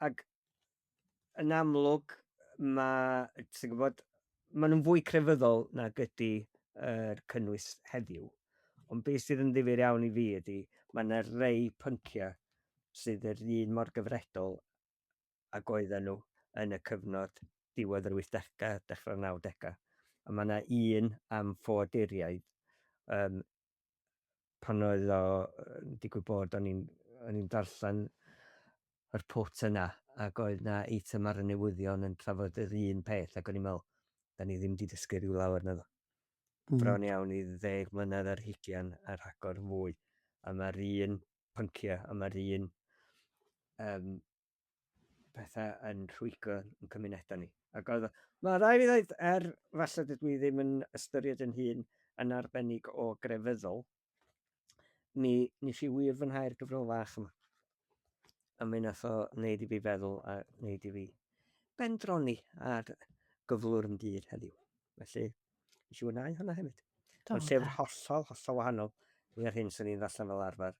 Ac yn amlwg ti'n gwybod, maen nhw'n fwy crefyddol nag ydy cynnwys heddiw. Ond beth sydd yn ddifyr iawn i fi ydy, mae yna rei pynciau sydd yr un mor gyfredol ac oedden nhw yn y cyfnod diwedd yr 80au, dechrau'r 90au. A mae yna un am ffoaduriaid pan oedd o, digwydd bod, o'n i'n darllen yr pwt yna, ac oedd yna eitem ar y newyddion yn trafod yr un peth, ac o'n i'n meddwl, da ni ddim wedi dysgu rhyw lawer na ddo. Bron iawn i 10 mlynedd ar 20 ar rhagor fwy. A mae'r un pynciau, a mae'r un bethau yn rhwygo yn cymunedau ni. Ac oedd, mae rai fi ddweud, falle dydw i ddim yn ystyried yn hun yn arbennig o grefyddol, nes i wir fwynhau'r gyfrol fach yma. A mi nath o wneud i fi feddwl a wneud i fi bendroni ar gyflwr ymdyd heddiw. Felly, nes i fwynhau hwnna hefyd. Ond llyfr hollol wahanol i'r hyn sy'n ni'n ddarllen fel arfer.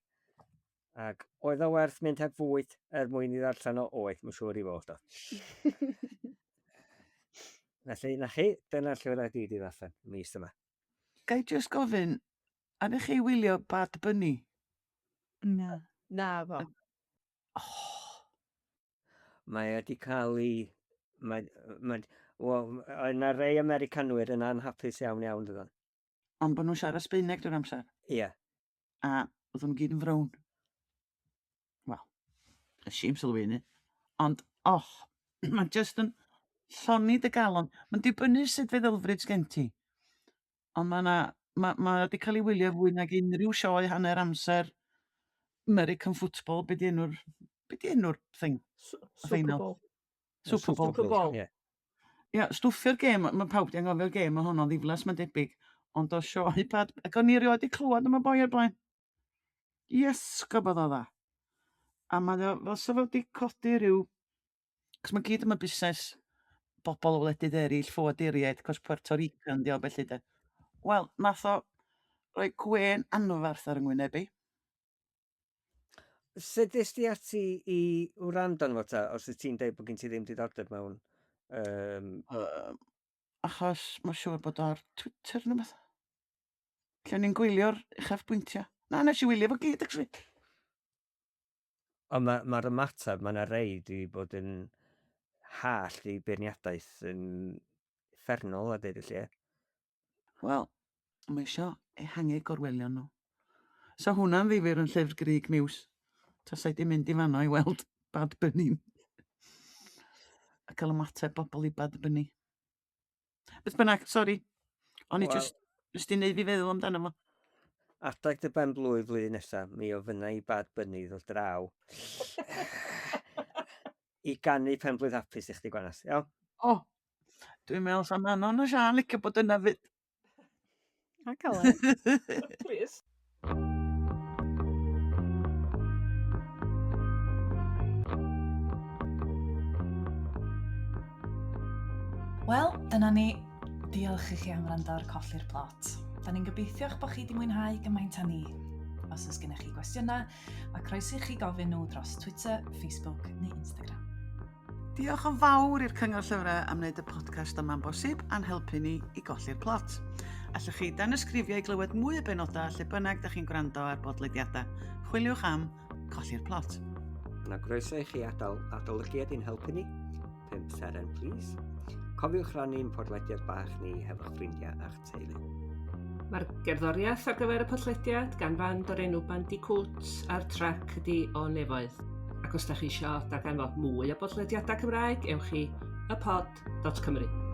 Ac oedd o werth mynd heb fwyd mwyn i ddarllen o oedd, mae'n siŵr i fod o. Felly, na chi, dyna'r llyfrau di ddarllen mis yma. Gai jyst gofyn, ydych chi wylio Bad Bunny? Na fo. Mae wedi cael ei... Yna rei Americanwyr yn anhapus iawn dydyn. Ond bod nhw'n siarad Sbaeneg drwy'r amser? Ie. A oedd nhw'n gyd yn frown? Wel, ysym sylwini. Ond, mae'n just yn lloni dy galon. Mae'n dibynnu sut fe ddylfryd sgen ti. Ond mae wedi cael ei wylio fwy nag unrhyw sioe hanner amser American football, be di enw'r thing? Super Bowl. Super Bowl. Ia, stwffio'r gêm, mae pawb di angofio'r gêm, mae hwnna'n ddiflas, mae'n debyg. Ond o sioe bad, ac o'n i rioed i clywed am y boi ar blaen. Yes, gobodd o dda. A mae o, fel sef wedi codi rhyw, cos mae gyd yma busnes bobl o wledydd eraill, ffoaduriaid, cos Puerto Rican di o belly de. Wel, nath o roi gwen anfarth ar yngwyneb i. Sut ys di ati i wrando nhw ta, os ys ti'n dweud bod gen ti ddim diddordeb mewn? Achos mae'n siŵr bod o'r Twitter neu beth. Lle ni'n gwylio'r uchafbwyntiau. Na, nes i wylio fo gyd, actually. Ond mae'r ymateb, mae yna rei di bod yn hall i beirniadaeth yn effernol a dweud y lle. Wel, mae eisiau ehangu gorwelion nhw. So hwnna'n ddifyr yn llyfr Grig Miws. Tas i di mynd i fanno i weld Bad Bunny. A cael ymateb bobl i Bad Bunny. Beth bynnag, sori. O'n i just di wneud fi feddwl amdano fo. Adag dy ben blwydd flwyddyn nesaf, mi o fyna i Bad Bunny ddod draw. I gannu pen blwydd hapus i chdi gwanas, iawn? Dwi'n meddwl sa Manon a Sian licio bod yna fyd. A Gallwn. Please. Wel, dyna ni. Diolch i chi am wrando ar Colli'r Plot. Da ni'n gobeithio eich bod chi wedi mwynhau gymaint â ni. Os oes gennych chi gwestiynau, mae croesi chi gofyn nhw dros Twitter, Facebook neu Instagram. Diolch yn fawr i'r Cyngor Llyfrau am wneud y podcast yma'n bosib a'n helpu ni i golli'r plot. Allwch chi dan ysgrifio i glywed mwy o benodau lle bynnag da chi'n gwrando ar bodlediadau. Chwiliwch am Colli'r Plot. Yna groeso i chi adolygiad i'n helpu ni. 5 seren, please. Cofiwch rannu'n podlediad bach ni hefo'ch ffrindiau a'ch teulu. Mae'r gerddoriaeth ar gyfer y podlediad gan fand o'r enw Bandicoots a'r trac ydi o nefoedd. Ac os da chi eisiau darganfod mwy o bodlediadau Cymraeg, ewch i ypod.cymru.